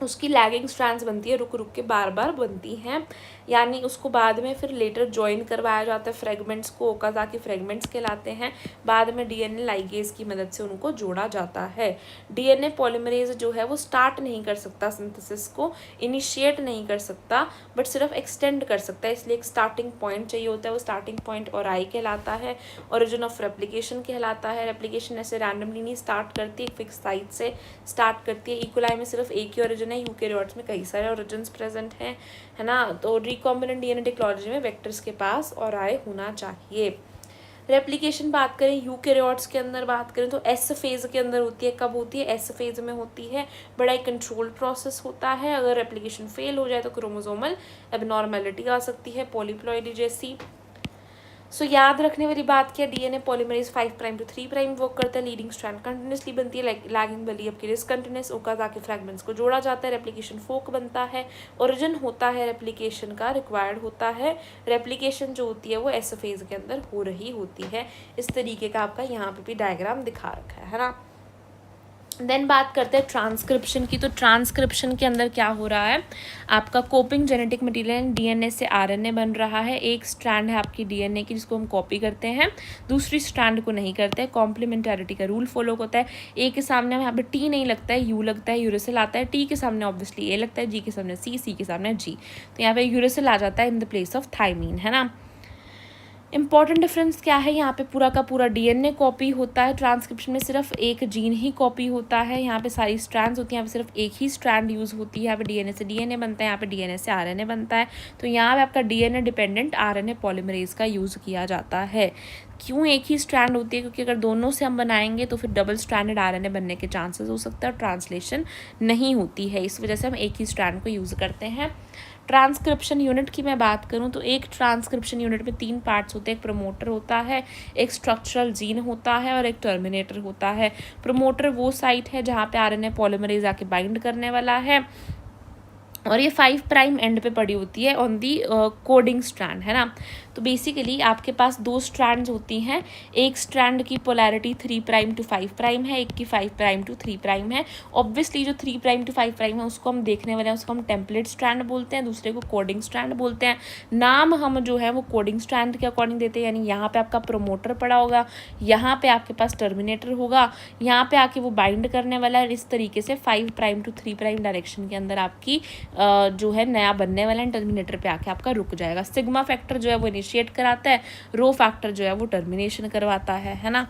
उसकी लैगिंग स्ट्रैंड्स बनती है, रुक रुक के बार बार बनती हैं, यानी उसको बाद में फिर लेटर ज्वाइन करवाया जाता है फ्रेगमेंट्स को, ओकाज़ाकी फ्रेगमेंट्स कहलाते हैं। बाद में DNA लाइगेज की मदद से उनको जोड़ा जाता है। DNA पॉलीमरेज जो है वो स्टार्ट नहीं कर सकता सिंथेसिस को, इनिशिएट नहीं कर सकता, बट सिर्फ एक्सटेंड कर सकता है, इसलिए एक स्टार्टिंग पॉइंट चाहिए होता है। वो स्टार्टिंग पॉइंट ORI कहलाता है, ओरिजिन ऑफ रेप्लिकेशन कहलाता है। रेप्लिकेशन ऐसे रैंडमली नहीं स्टार्ट करती, एक फिक्स साइट से स्टार्ट करती है। इकोलाई में सिर्फ एक ही ओरिजिन है, यूकेरियोट्स में कई सारे ओरिजिन्स प्रेजेंट हैं, है ना। तो रिकॉम्बिनेंट DNA टेक्नोलॉजी में वेक्टर्स के पास ORI होना चाहिए। रेप्लिकेशन बात करें यूकेरियोट्स के अंदर बात करें तो S फेज के अंदर होती है। कब होती है? S फेज में होती है। बड़ा एक कंट्रोल प्रोसेस होता है। अगर रेप्लिकेशन फेल हो जाए तो क्रोमोसोमल एबनॉर्मेलिटी आ सकती है, पॉलीप्लॉइडी जैसी। सो याद रखने वाली बात क्या, DNA polymerase 5 prime to 3 prime work करता है। लीडिंग स्ट्रैंड कंटिन्यूसली बनती है, लैगिंग वाली आपकी डिसकंटिन्यूस, ओकाज़ाकी फ्रैगमेंट्स को जोड़ा जाता है। रेप्लिकेशन फोक बनता है, ओरिजिन होता है रेप्लिकेशन का रिक्वायर्ड होता है। रेप्लिकेशन जो होती है वो S फेज के अंदर हो रही होती है। इस तरीके का आपका यहाँ पे भी डायग्राम दिखा रखा है ना। देन बात करते हैं ट्रांसक्रिप्शन की। तो ट्रांसक्रिप्शन के अंदर क्या हो रहा है, आपका कोपिंग जेनेटिक मटेरियल DNA से RNA बन रहा है। एक स्ट्रैंड है आपकी DNA की जिसको हम कॉपी करते हैं, दूसरी स्ट्रैंड को नहीं करते हैं। कॉम्प्लीमेंटैरिटी का रूल फॉलो होता है। A के सामने यहाँ पे T नहीं लगता है, U लगता है, यूरेसिल आता है। T के सामने ऑब्वियसली A लगता है, G के सामने C के सामने G, तो यहाँ पे यूरेसिल आ जाता है in the place of thymine, है ना। इंपॉर्टेंट डिफरेंस क्या है, यहाँ पे पूरा का पूरा DNA कॉपी होता है। ट्रांसक्रिप्शन में सिर्फ एक जीन ही कॉपी होता है। यहाँ पे सारी स्ट्रैंड्स होती हैं, यहाँ पे सिर्फ एक ही स्ट्रैंड यूज़ होती है। यहाँ पे DNA से DNA बनता है, यहाँ पे DNA से RNA बनता है। तो यहाँ पे आपका DNA डिपेंडेंट RNA पॉलीमरेज का यूज़ किया जाता है। क्यों एक ही स्ट्रैंड होती है, क्योंकि अगर दोनों से हम बनाएंगे तो फिर डबल स्ट्रैंडेड RNA बनने के चांसेस हो सकते हैं और ट्रांसलेशन नहीं होती है, इस वजह से हम एक ही स्ट्रैंड को यूज़ करते हैं। ट्रांसक्रिप्शन यूनिट की मैं बात करूं तो एक ट्रांसक्रिप्शन यूनिट में 3 पार्ट्स होते हैं। एक प्रमोटर होता है, एक स्ट्रक्चरल जीन होता है और एक टर्मिनेटर होता है। प्रमोटर वो साइट है जहां पे RNA पॉलीमरेज आके बाइंड करने वाला है। और ये 5 प्राइम एंड पे पड़ी होती है ऑन दी कोडिंग स्ट्रैंड, है ना। तो बेसिकली आपके पास 2 स्ट्रैंड्स होती हैं, एक स्ट्रैंड की पोलैरिटी 3 प्राइम टू 5 प्राइम है, एक की 5 प्राइम टू 3 प्राइम है। ऑब्वियसली जो 3 प्राइम टू 5 प्राइम है उसको हम देखने वाले हैं, उसको हम टेम्पलेट स्ट्रैंड बोलते हैं, दूसरे को कोडिंग स्ट्रैंड बोलते हैं। नाम हम जो है वो कोडिंग स्ट्रैंड के अकॉर्डिंग देते हैं, यानी यहाँ पे आपका प्रोमोटर पड़ा होगा, यहाँ पे आपके पास टर्मिनेटर होगा, यहाँ पे आके वो बाइंड करने वाला है। इस तरीके से 5 प्राइम टू 3 प्राइम डायरेक्शन के अंदर आपकी जो है नया बनने वाला है, टर्मिनेटर पे आके आपका रुक जाएगा। सिग्मा फैक्टर जो है वो इनिशिएट कराता है, रो फैक्टर जो है वो टर्मिनेशन करवाता है ना।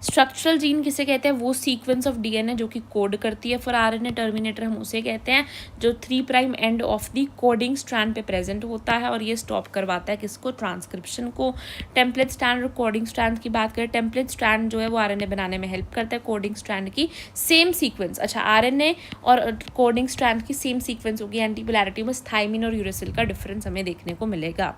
स्ट्रक्चरल जीन किसे कहते हैं? वो सीक्वेंस ऑफ डीएनए जो कि कोड करती है फॉर आरएनए टर्मिनेटर, हम उसे कहते हैं, जो 3 prime end of the coding strand पे प्रेजेंट होता है और ये स्टॉप करवाता है किसको? ट्रांसक्रिप्शन को। टेम्पलेट स्ट्रैंड और कोडिंग स्ट्रैंड की बात करें, टेम्पलेट स्ट्रैंड जो है वो आरएनए बनाने में हेल्प करता है, कोडिंग स्ट्रैंड की सेम सीक्वेंस, अच्छा आरएनए और कोडिंग स्ट्रैंड की सेम सीक्वेंस होगी, एंटी पोलैरिटी, बस थाइमिन और यूरेसिल का डिफरेंस हमें देखने को मिलेगा,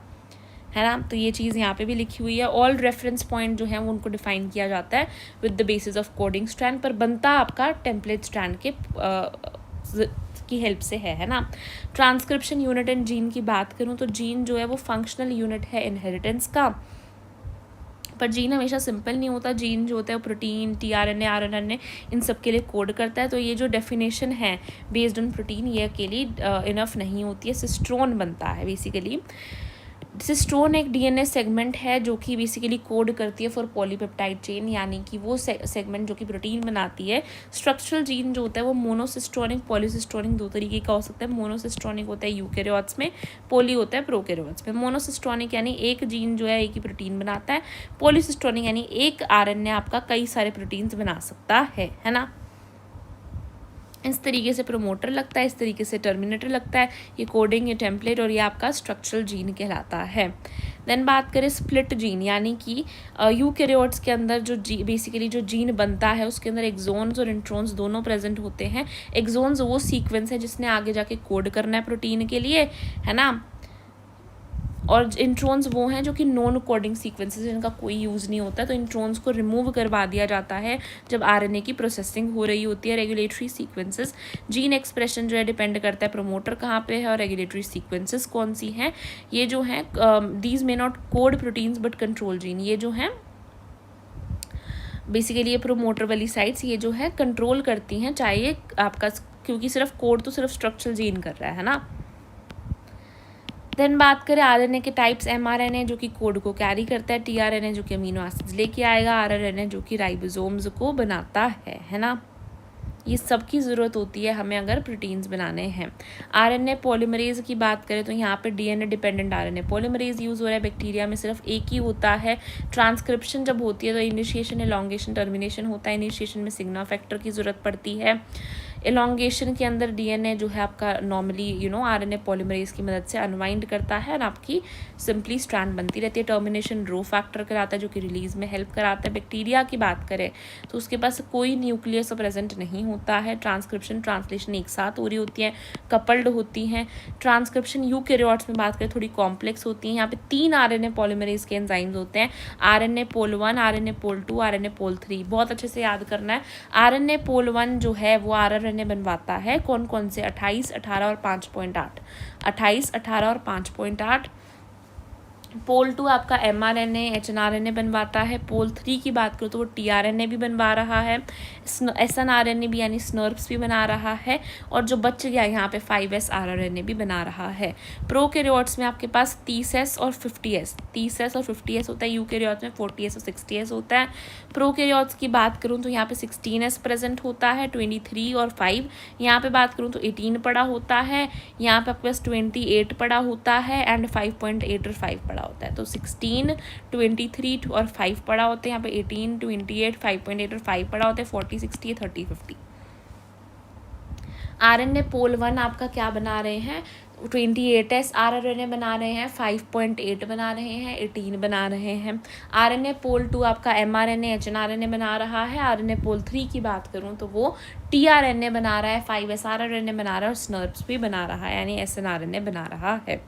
है ना। तो ये चीज़ यहाँ पे भी लिखी हुई है। ऑल रेफरेंस पॉइंट जो है वो उनको डिफाइन किया जाता है with the basis of coding strand, पर बनता आपका टेम्पलेट स्ट्रैंड के की हेल्प से है ना। ट्रांसक्रिप्शन यूनिट एंड जीन की बात करूँ तो जीन जो है वो फंक्शनल यूनिट है इनहेरिटेंस का, पर जीन हमेशा सिंपल नहीं होता। जीन जो होता है वो प्रोटीन, टीआरएनए, आरएनए इन सब के लिए कोड करता है। तो ये जो डेफिनेशन है बेस्ड ऑन प्रोटीन ये अकेली इनफ नहीं होती है, सिस्ट्रोन बनता है बेसिकली। सिस्ट्रोन एक डीएनए सेगमेंट है जो कि बेसिकली कोड करती है फॉर पॉलीपेप्टाइड चेन, यानी कि वो सेगमेंट जो कि प्रोटीन बनाती है। स्ट्रक्चरल जीन जो होता है वो मोनोसिस्ट्रोनिक, पॉलीसिस्ट्रोनिक, 2 तरीके का हो सकता है। मोनोसिस्ट्रोनिक होता है यूकेरियोट्स में, पोली होता है प्रोकैरियोट्स में। मोनोसिस्ट्रोनिक यानी एक जीन जो है एक ही प्रोटीन बनाता है, पॉलीसिस्ट्रोनिक यानी एक आरएनए आपका कई सारे प्रोटीन्स बना सकता है ना। इस तरीके से प्रोमोटर लगता है, इस तरीके से टर्मिनेटर लगता है, ये कोडिंग, ये टेम्पलेट और ये आपका स्ट्रक्चरल जीन कहलाता है। देन बात करें स्प्लिट जीन, यानी कि यूकेरियोट्स के अंदर जो बेसिकली जो जीन बनता है उसके अंदर एक्सोन्स और इंट्रोन्स दोनों प्रेजेंट होते हैं। एक्सोन्स वो सीक्वेंस है जिसने आगे जाके कोड करना है प्रोटीन के लिए, है ना, और इंट्रोन्स वो हैं जो कि नॉन कोडिंग सीक्वेंसेस जिनका कोई यूज़ नहीं होता है। तो इंट्रोन्स को रिमूव करवा दिया जाता है जब आरएनए की प्रोसेसिंग हो रही होती है। रेगुलेटरी सीक्वेंसेस, जीन एक्सप्रेशन जो है डिपेंड करता है प्रोमोटर कहाँ पे है और रेगुलेटरी सीक्वेंसेस कौन सी हैं। ये जो हैं these may not code proteins but control gene, ये जो हैं बेसिकली ये प्रोमोटर वाली साइट्स ये जो है कंट्रोल करती हैं, चाहे ये आपका, क्योंकि सिर्फ कोड तो सिर्फ स्ट्रक्चरल जीन कर रहा है ना। देन बात करें आरएनए के टाइप्स, एमआरएनए जो कि कोड को कैरी करता है, टीआरएनए जो कि अमीनो एसिड्स लेके आएगा, आरआरएनए जो कि राइबोसोम्स को बनाता है ना। ये सब की ज़रूरत होती है हमें अगर प्रोटीन्स बनाने हैं। आरएनए पॉलीमरेज की बात करें तो यहाँ पे DNA dependent RNA polymerase use हो रहा है। बैक्टीरिया में सिर्फ एक ही होता है। ट्रांसक्रिप्शन जब होती है तो इनिशिएशन, एलोंगेशन, टर्मिनेशन होता है। इनिशिएशन में सिग्मा फैक्टर की ज़रूरत पड़ती है। एलोंगेशन के अंदर डीएनए जो है आपका नॉर्मली आरएनए पॉलीमरेज की मदद से अनवाइंड करता है और आपकी सिंपली स्ट्रैंड बनती रहती है। टर्मिनेशन रो फैक्टर कराता है जो कि रिलीज में हेल्प कराता है। बैक्टीरिया की बात करें तो उसके पास कोई न्यूक्लियस प्रेजेंट नहीं होता है। ट्रांसक्रिप्शन, ट्रांसलेशन एक साथ हो रही होती है, कपल्ड होती हैं। ट्रांसक्रिप्शन यूकेरियोट्स में बात करें थोड़ी कॉम्प्लेक्स होती है। यहाँ पे 3 आरएनए पॉलीमरेज के एंजाइम्स होते हैं, आरएनए पोल 1, आरएनए पोल 2, आरएनए पोल 3। बहुत अच्छे से याद करना है। आरएनए पोल 1 जो है वो आरआरएनए बनवाता है कौन कौन से? 28, 18 और 5.8। 28, 18 और 5.8। पोल 2 आपका एमआरएनए, एचएनआरएनए बनवाता है। पोल 3 की बात करूँ तो वो टीआरएनए भी बनवा रहा है, एसएनआरएनए भी यानी स्नर्प्स भी बना रहा है, और जो बच गया यहाँ पे 5S आरआरएनए भी बना रहा है। प्रोकैरियोट्स में आपके पास 30S और 50S, 30S और 50S होता है। यूकैरियोट्स में 40S और 60S होता है। प्रोकैरियोट्स की बात करूँ तो यहाँ पे 16S प्रेजेंट होता है, 23 और 5। यहाँ पे बात करूँ तो 18 पड़ा होता है, यहाँ पे आपके पास 28 पड़ा होता है एंड 5.8 और 5 पड़ा होता है। तो 16, 23 और 5 पड़ा होता है। यहाँ पे 18, 28, 5.8 और 5 पड़ा होता है। 40, 60, 30, 50। आरएनए पोल 1 आपका क्या बना रहे हैं? 28S आरआरएनए बना रहे हैं, 5.8 बना रहे हैं, 18 बना रहे हैं। आरएनए पोल 2 आपका एमआरएनए, एचएनआरएनए बना रहा है। आरएनए पोल 3 की बात करूं तो वो टीआरएनए बना रहा है, 5S आरआरएनए बना रहा है और स्नर्प्स भी बना रहा है यानी एसएनआरएनए बना रहा है।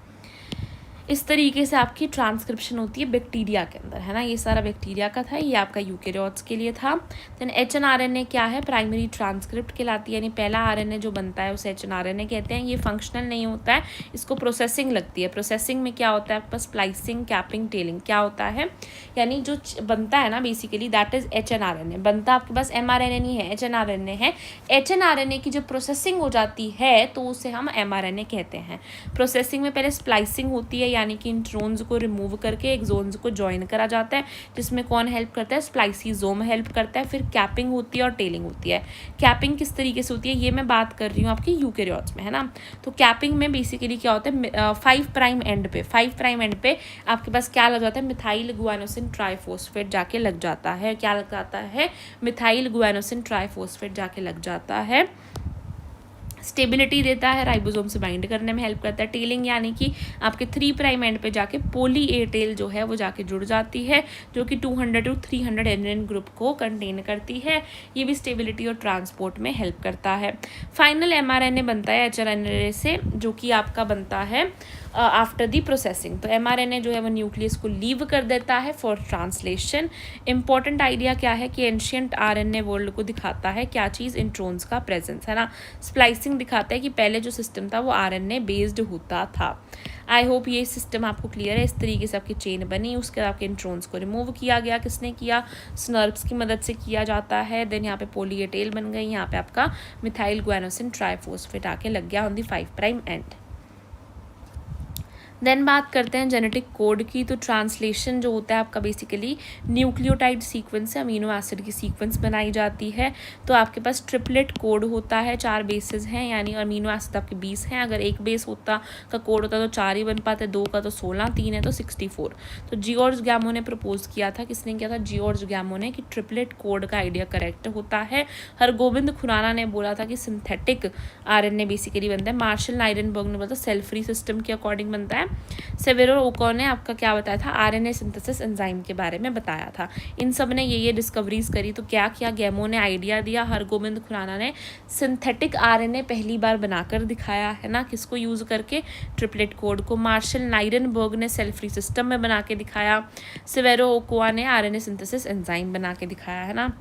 इस तरीके से आपकी ट्रांसक्रिप्शन होती है बैक्टीरिया के अंदर, है ना। ये सारा बैक्टीरिया का था, ये आपका यूकेरियोट्स के लिए था। देन एचएनआरएनए क्या है, प्राइमरी ट्रांसक्रिप्ट कहलाती है, यानी पहला आरएनए जो बनता है उसे एचएनआरएनए कहते हैं। ये फंक्शनल नहीं होता है, इसको प्रोसेसिंग लगती है। प्रोसेसिंग में क्या होता है आपके पास, स्प्लाइसिंग, कैपिंग, टेलिंग क्या होता है, यानी जो बनता है ना बेसिकली दैट इज एचएनआरएनए। बनता आपके पास एमआरएनए नहीं है, एचएनआरएनए है। एचएनआरएनए की जब प्रोसेसिंग हो जाती है तो उसे हम एमआरएनए कहते हैं। प्रोसेसिंग में पहले स्प्लाइसिंग होती है, यानी कि इंट्रोन्स को रिमूव करके एक्सोन्स को ज्वाइन करा जाता है, जिसमें कौन हेल्प करता है, स्प्लाइसिसोम हेल्प करता है। फिर कैपिंग होती है और टेलिंग होती है। कैपिंग किस तरीके से होती है ये मैं बात कर रही हूँ आपके यूकेरियोट्स में, है ना। तो कैपिंग में बेसिकली क्या होता है, 5 प्राइम एंड पे आपके पास क्या लग जाता है, मिथाइल गुआनोसिन ट्राइफॉस्फेट जाके लग जाता है। क्या लग जाता है, मिथाइल गुआनोसिन ट्राइफॉस्फेट जाके लग जाता है। स्टेबिलिटी देता है, राइबोसोम से बाइंड करने में हेल्प करता है। टेलिंग यानी कि आपके 3 प्राइम एंड पे जाके पोली ए टेल जो है वो जाके जुड़ जाती है, जो कि 200 to 300 एनएन ग्रुप को कंटेन करती है। ये भी स्टेबिलिटी और ट्रांसपोर्ट में हेल्प करता है। फाइनल एमआरएनए बनता है एचआरएनए से, जो कि आपका बनता है आफ्टर दी प्रोसेसिंग। तो एमआरएनए जो है वो न्यूक्लियस को लीव कर देता है फॉर ट्रांसलेशन। इंपॉर्टेंट आइडिया क्या है कि एंशियंट आरएनए वर्ल्ड को दिखाता है क्या चीज़, इंट्रोन्स का प्रेजेंस, है ना। स्प्लाइसिंग दिखाता है कि पहले जो सिस्टम था वो आरएनए बेस्ड होता था। आई होप ये सिस्टम आपको क्लियर है। इस तरीके से आपकी चेन बनी, उसके बाद आपके इंट्रोन्स को रिमूव किया गया, किसने किया, स्नर्प्स की मदद से किया जाता है। देन यहाँ पे पोली ए टेल बन गई, यहाँ पे आपका मिथाइल गुआनोसिन ट्राइफॉस्फेट आके लग गया on the 5 prime end. Then बात करते हैं जेनेटिक कोड की। तो ट्रांसलेशन जो होता है आपका बेसिकली न्यूक्लियोटाइड सीक्वेंस से अमीनो एसिड की सीक्वेंस बनाई जाती है। तो आपके पास ट्रिपलेट कोड होता है, 4 बेसेस हैं, यानी अमीनो एसिड आपके 20 हैं। अगर एक बेस होता का कोड होता तो 4 ही बन पाते, 2 का तो 16, 3 है तो 64। तो जियोर्ज गैमो ने प्रपोज किया था, किसने किया था, जियोर्ज गैमो ने, कि ट्रिपलेट कोड का आइडिया करेक्ट होता है। हरगोबिंद खुराना ने बोला था कि सिंथेटिक आरएनए बेसिकली बनता है। मार्शल नाइडेनबर्ग ने बोला था सेल फ्री सिस्टम के अकॉर्डिंग बनता है। सेवेरो ओको ने आपका क्या बताया था, आरएनए सिंथेसिस एंजाइम के बारे में बताया था। इन सब ने ये डिस्कवरीज करी। तो क्या किया, गैमो ने आइडिया दिया, हरगोबिंद खुराना ने सिंथेटिक आरएनए पहली बार बनाकर दिखाया, है ना, किसको यूज करके, ट्रिपलेट कोड को। मार्शल नाइडेनबर्ग ने सेल फ्री सिस्टम में बना के दिखाया। सेवेरो ओकोआ ने आरएनए सिंथेसिस एंजाइम बना के दिखाया, है ना।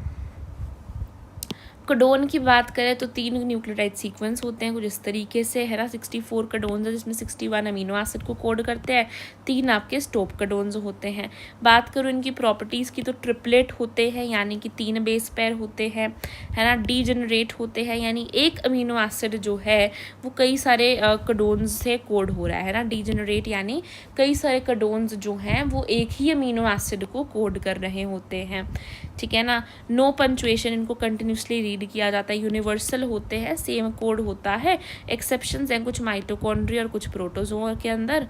कोडोन की बात करें तो 3 न्यूक्लियोटाइड सीक्वेंस होते हैं कुछ इस तरीके से, है ना। 64 कोडोन्स है, जिसमें 61 अमीनो एसिड को कोड करते हैं, 3 आपके स्टॉप कोडोन्स होते हैं। बात करूँ इनकी प्रॉपर्टीज़ की तो ट्रिपलेट होते हैं, यानी कि 3 बेस पेयर होते हैं, है ना। डीजेनरेट होते हैं, यानी एक अमीनो एसिड जो है वो कई सारे कोडोन्स से कोड हो रहा है ना। डीजेनरेट यानी कई सारे कोडोन्स जो हैं वो एक ही अमीनो एसिड को कोड कर रहे होते हैं, ठीक है ना। नो पंचुएशन, इनको कंटिन्यूसली रीड किया जाता है। यूनिवर्सल होते हैं, सेम कोड होता है। एक्सेप्शंस हैं कुछ माइटोकॉन्ड्रिया और कुछ प्रोटोजोआ के अंदर।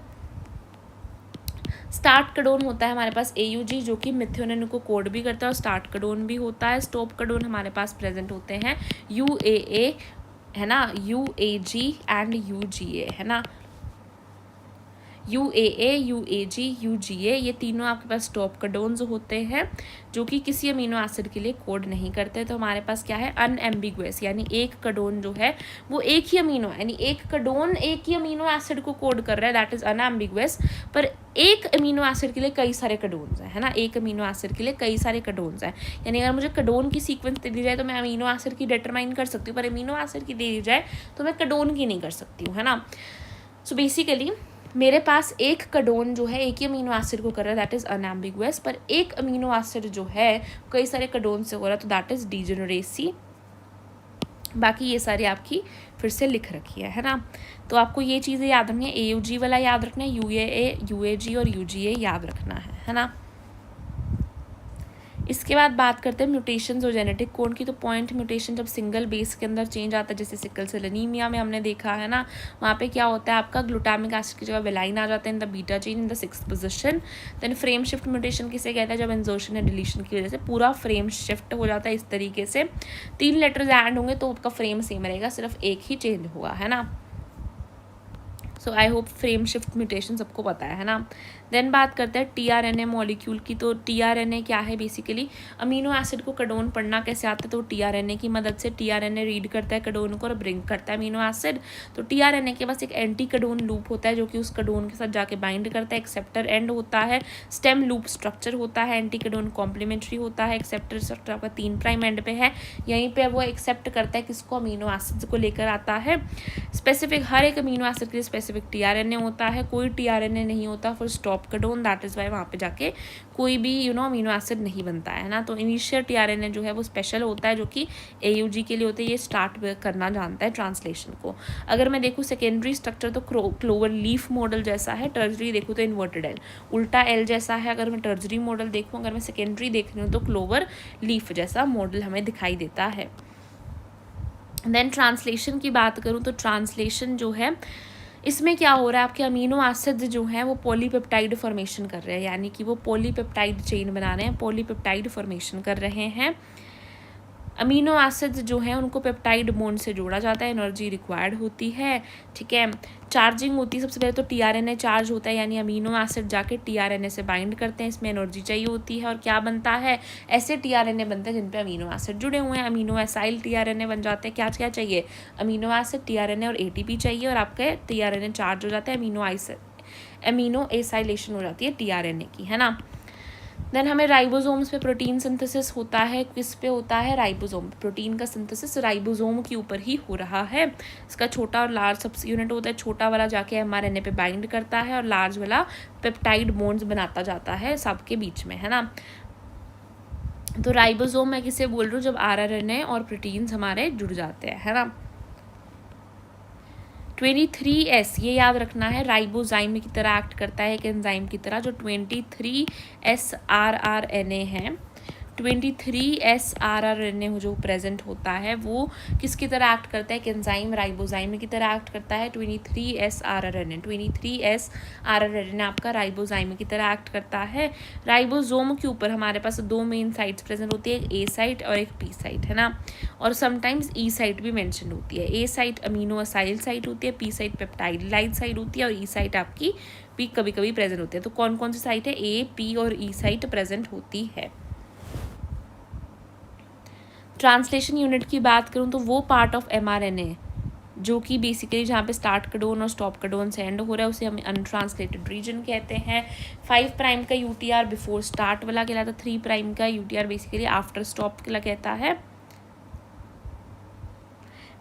स्टार्ट कोडोन होता है हमारे पास AUG, जो कि मिथ्योनिन को कोड भी करता है, और स्टार्ट कोडोन भी होता है। स्टॉप कोडोन हमारे पास प्रेजेंट होते हैं UAA, है ना, UAG एंड UGA, है ना। UAA, UAG, UGA, ये तीनों आपके पास स्टॉप कोडोन्स होते हैं जो कि किसी अमीनो एसिड के लिए कोड नहीं करते। तो हमारे पास क्या है, अनएम्बिगुअस, यानी एक कोडोन जो है वो एक ही अमीनो, यानी एक कोडोन एक ही अमीनो एसिड को कोड कर रहा है, दैट इज अनएम्बिगुअस। पर एक अमीनो एसिड के लिए कई सारे कोडोन्स हैं, है ना। एक अमीनो एसिड के लिए कई सारे कोडोन्स हैं, यानी अगर मुझे कोडोन की सीक्वेंस दे दी जाए तो मैं अमीनो एसिड की डिटरमाइन कर सकती हूँ, पर अमीनो एसिड की दे दी जाए तो मैं कोडोन की नहीं कर सकती हूँ, है ना। सो बेसिकली मेरे पास एक कोडोन जो है एक ही अमीनो एसिड को कर रहा है, दैट इज अनएम्बिगुअस। पर एक अमीनो एसिड जो है कई सारे कोडोन से हो रहा है, तो दैट इज डीजेनरेसी। बाकी ये सारी आपकी फिर से लिख रखी है ना। तो आपको ये चीज़ें याद रखनी है, AUG वाला याद रखना है, UAA, UAG और UGA याद रखना है ना। इसके बाद बात करते हैं म्यूटेशंस और जेनेटिक कोड की। तो पॉइंट म्यूटेशन जब सिंगल बेस के अंदर चेंज आता है, जैसे सिकल सेल एनीमिया में हमने देखा है ना, वहाँ पे क्या होता है, आपका ग्लूटामिक एसिड की जगह वेलाइन आ जाता है in the beta chain in the 6th position. Then frame shift mutation किसे कहता है, जब इंसर्शन या डिलीशन की वजह से पूरा फ्रेम शिफ्ट हो जाता है इस तरीके से। 3 लेटर्स ऐड होंगे तो आपका फ्रेम सेम रहेगा, सिर्फ एक ही चेंज हुआ, है ना। So I hope frame shift mutation सबको पता है ना। देन बात करते हैं टीआरएनए मॉलिक्यूल की। तो टीआरएनए क्या है? बेसिकली अमीनो एसिड को कोडोन पढ़ना कैसे आता है? तो टीआरएनए की मदद से टीआरएनए रीड करता है कोडोन को और ब्रिंक करता है अमीनो एसिड। तो टीआरएनए के पास एक एंटी कोडोन लूप होता है जो कि उस कोडोन के साथ जाके बाइंड करता है। एक्सेप्टर एंड होता है, स्टेम लूप स्ट्रक्चर होता है, एंटी कोडोन कॉम्प्लीमेंट्री होता है। एक्सेप्टर स्ट्रक्चर आपका 3 प्राइम एंड पे है, यहीं पे वो एक्सेप्ट करता है किसको? अमीनो एसिड्स को लेकर आता है। स्पेसिफिक हर एक अमीनो एसिड के लिए स्पेसिफिक टीआरएनए होता है, कोई टीआरएनए नहीं होता for stop codon, that is why वहाँ पे जाके कोई भी अमीनो एसिड नहीं बनता है ना। तो इनिशियल टीआरएनए जो है वो स्पेशल होता है जो कि एयूजी के लिए होता है, ये स्टार्ट करना जानता है ट्रांसलेशन को। अगर मैं देखूँ सेकेंडरी स्ट्रक्चर तो क्लोवर लीफ मॉडल जैसा है, टर्जरी देखूँ तो इन्वर्टेड एल, उल्टा एल जैसा है। अगर मैं टर्जरी मॉडल देखूँ, अगर मैं सेकेंडरी देख रही हूँ तो क्लोवर लीफ जैसा मॉडल हमें दिखाई देता है। देन ट्रांसलेशन की बात करूँ तो ट्रांसलेशन जो है इसमें क्या हो रहा है? आपके अमीनो एसिड जो हैं वो पॉलीपेप्टाइड फॉर्मेशन कर रहे हैं, यानी कि वो पॉलीपेप्टाइड चेन बना रहे हैं, पॉलीपेप्टाइड फॉर्मेशन कर रहे हैं। अमीनो एसिड्स जो हैं उनको पेप्टाइड बॉन्ड से जोड़ा जाता है, एनर्जी रिक्वायर्ड होती है, ठीक है। चार्जिंग होती है, सबसे पहले तो टीआरएनए चार्ज होता है, यानी अमीनो एसिड जाके टीआरएनए से बाइंड करते हैं, इसमें एनर्जी चाहिए होती है। और क्या बनता है? ऐसे टीआरएनए बनते हैं जिन पे अमीनो एसिड जुड़े हुए हैं, अमीनो एसाइल टीआरएनए बन जाते हैं। क्या क्या चाहिए? अमीनो एसिड, टीआरएनए और एटीपी चाहिए, और आपके टीआरएनए चार्ज हो जाता है, अमीनो एसाइलेशन हो जाती है टीआरएनए की, है ना। देन हमें राइबोसोम्स पे प्रोटीन सिंथेसिस होता है, किस पे होता है? राइबोसोम। प्रोटीन का सिंथेसिस राइबोसोम के ऊपर ही हो रहा है। इसका छोटा और लार्ज सब यूनिट होता है, छोटा वाला जाके एमआरएनए पे बाइंड करता है और लार्ज वाला पेप्टाइड बॉन्ड्स बनाता जाता है सबके बीच में, है ना। तो राइबोसोम मैं किसे बोल रही हूँ? जब आरआरएनए और प्रोटीन्स हमारे जुड़ जाते हैं, है ना। 23S ये याद रखना है, राइबोजाइम की तरह एक्ट करता है, एक एंजाइम की तरह। जो 23S RRNA है, 23S RRNA जो प्रेजेंट होता है वो किसकी तरह एक्ट करता है? एक एंजाइम राइबोजाइम की तरह एक्ट करता है। 23S RRNA आपका राइबोजाइम की तरह एक्ट करता है। राइबोसोम के ऊपर हमारे पास 2 मेन साइट्स प्रेजेंट होती है, एक ए साइट और एक पी साइट, है ना। और समटाइम्स ई साइट भी मेंशन होती है। ए साइट अमीनो असाइल साइट होती है, पी साइट पेप्टाइड साइट होती है, और ई साइट आपकी भी कभी कभी प्रेजेंट होती है। तो कौन कौन सी साइट है? ए, पी और ई साइट प्रेजेंट होती है। ट्रांसलेशन यूनिट की बात करूँ तो वो पार्ट ऑफ एमआरएनए जो कि बेसिकली जहाँ पे स्टार्ट कोडोन और स्टॉप कोडोन से एंड हो रहा है उसे हम अनट्रांसलेटेड रीजन कहते हैं। 5 प्राइम का यूटीआर बिफोर स्टार्ट वाला कहलाता है, 3 प्राइम का यूटीआर बेसिकली आफ्टर स्टॉप के लिए कहता है।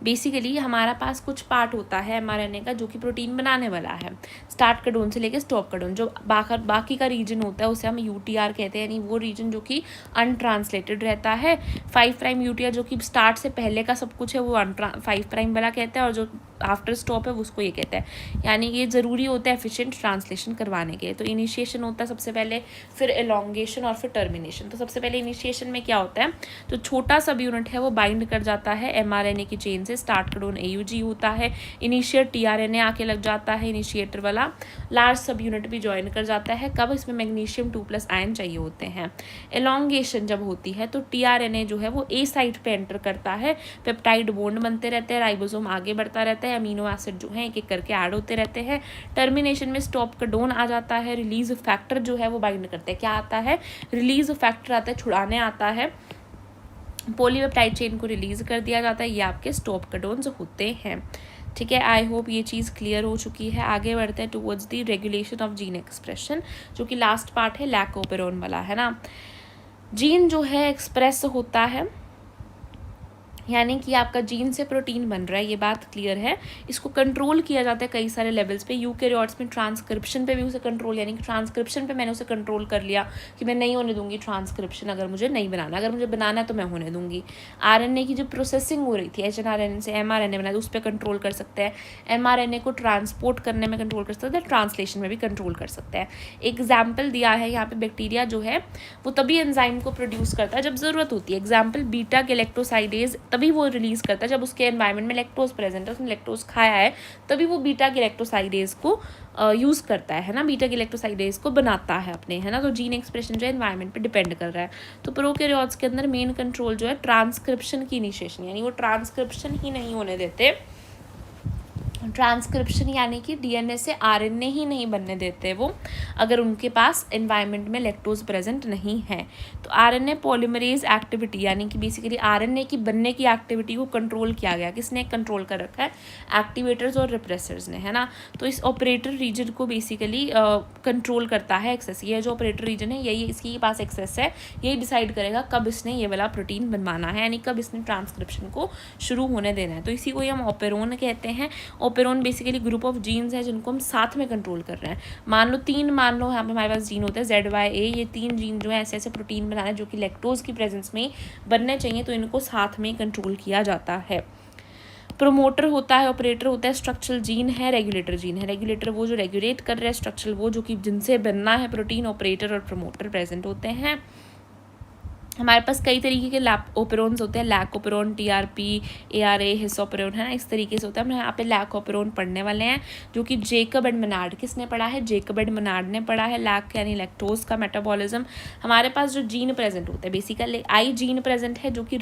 बेसिकली हमारा पास कुछ पार्ट होता है एमआरएनए का जो कि प्रोटीन बनाने वाला है, स्टार्ट कोडोन से लेकर स्टॉप कोडोन। जो बाकी का रीजन होता है उसे हम यूटीआर कहते हैं, यानी वो रीजन जो कि अनट्रांसलेटेड रहता है। 5 प्राइम यूटीआर जो कि स्टार्ट से पहले का सब कुछ है वो 5 प्राइम वाला कहता है, और जो आफ्टर स्टॉप है उसको ये कहता है। यानी ये ज़रूरी होता है एफिशिएंट ट्रांसलेशन करवाने के लिए। तो इनिशिएशन होता है सबसे पहले, फिर एलोंगेशन और फिर टर्मिनेशन। तो सबसे पहले इनिशिएशन में क्या होता है? तो छोटा सब यूनिट है वो बाइंड कर जाता है एमआरएनए की चेन से, स्टार्ट कोडोन एयूजी होता है, इनिशिएट टीआरएनए आके लग जाता है इनिशिएटर वाला, लार्ज सब यूनिट भी ज्वाइन कर जाता है। कब? इसमें मैग्नीशियम 2+ आयन चाहिए होते हैं। एलोंगेशन जब होती है तो टीआरएनए जो है वो ए साइट पे एंटर करता है, पेप्टाइड बॉन्ड बनते रहते हैं, राइबोसोम आगे बढ़ता रहता है, अमीनो एसिड जो है एक एक करके ऐड होते रहते हैं। टर्मिनेशन में स्टॉप कोडोन आ जाता है, रिलीज फैक्टर जो है वो बाइंड करते हैं। क्या आता है? रिलीज फैक्टर आता है, छुड़ाने आता है, पॉलीपेप्टाइड चेन को रिलीज कर दिया जाता है। ये आपके स्टॉप कोडोन्स होते हैं, ठीक है। आई होप ये चीज़ क्लियर हो चुकी है। आगे बढ़ते हैं towards the regulation of gene expression, जो कि लास्ट पार्ट है लैकोपेरोन वाला, है ना। जीन जो है एक्सप्रेस होता है, यानी कि आपका जीन से प्रोटीन बन रहा है, ये बात क्लियर है। इसको कंट्रोल किया जाता है कई सारे लेवल्स पे। यूकैरियोट्स में ट्रांसक्रिप्शन पे भी उसे कंट्रोल, यानी कि ट्रांसक्रिप्शन पे मैंने उसे कंट्रोल कर लिया कि मैं नहीं होने दूंगी ट्रांसक्रिप्शन, अगर मुझे नहीं बनाना, अगर मुझे बनाना है तो मैं होने दूंगी। आरएनए की जो प्रोसेसिंग हो रही थी एचएनआरएनए से एमआरएनए बना, उस पर कंट्रोल कर सकते हैं। एमआरएनए को ट्रांसपोर्ट करने में कंट्रोल कर सकते हैं, ट्रांसलेशन में भी कंट्रोल कर सकते हैं। एग्जाम्पल दिया है यहाँ पे, बैक्टीरिया जो है वो तभी एंजाइम को प्रोड्यूस करता है जब ज़रूरत होती है। एग्जाम्पल बीटा गैलेक्टोसाइडेज तभी वो रिलीज करता है जब उसके एनवायरनमेंट में लैक्टोज प्रेजेंट है, उसने लैक्टोज खाया है, तभी वो बीटा गैलेक्टोसाइडेज को यूज़ करता है ना, बीटा गैलेक्टोसाइडेज को बनाता है अपने, है ना। तो जीन एक्सप्रेशन जो है एनवायरनमेंट पे डिपेंड कर रहा है। तो प्रोकैरियोट्स के अंदर मेन कंट्रोल जो है ट्रांसक्रिप्शन की इनिशिएशन, यानी वो ट्रांसक्रिप्शन ही नहीं होने देते, ट्रांसक्रिप्शन यानी कि डीएनए से आरएनए ही नहीं बनने देते वो, अगर उनके पास एनवायरनमेंट में लैक्टोज प्रेजेंट नहीं है। तो आरएनए पॉलीमरेज एक्टिविटी यानी कि बेसिकली आरएनए की बनने की एक्टिविटी को कंट्रोल किया गया। किसने कंट्रोल कर रखा है? एक्टिवेटर्स और रिप्रेसर्स ने, है ना। तो इस ऑपरेटर रीजन को बेसिकली कंट्रोल करता है एक्सेस। ये जो ऑपरेटर रीजन है यही इसके पास एक्सेस है, यही डिसाइड करेगा कब इसने ये वाला प्रोटीन बनवाना है, यानी कब इसने ट्रांसक्रिप्शन को शुरू होने देना है। तो इसी को ही हम ऑपेरोन कहते हैं। Operon basically group of genes है जिनको हम साथ में कंट्रोल कर रहे हैं। मान लो यहाँ पे हमारे पास जीन होते हैं ZYA, ये 3 जीन जो है ऐसे ऐसे प्रोटीन बनाना है जो कि लैक्टोज की प्रेजेंस में बनने चाहिए, तो इनको साथ में कंट्रोल किया जाता है। प्रोमोटर होता है, ऑपरेटर होता है, स्ट्रक्चरल जीन है, रेगुलेटर जीन है। रेगुलेटर वो जो रेगुलेट कर रहे हैं, स्ट्रक्चरल वो जो कि जिनसे बनना है प्रोटीन। ऑपरेटर और प्रोमोटर प्रेजेंट होते हैं। हमारे पास कई तरीके के ओपेरोन्स होते हैं, लैक ओपेरोन, TRP, ARA, हिस ओपेरोन, है ना, इस तरीके से होता है। हम यहाँ पे लैक ओपेरोन पढ़ने वाले हैं जो कि जेकब एंड मेनार्ड, किसने पढ़ा है? जेकब एंड मेनार्ड ने पढ़ा है। लैक यानी लैक्टोज का मेटाबॉलिज्म। हमारे पास जो जीन प्रेजेंट होता है बेसिकली आई जीन प्रेजेंट है जो कि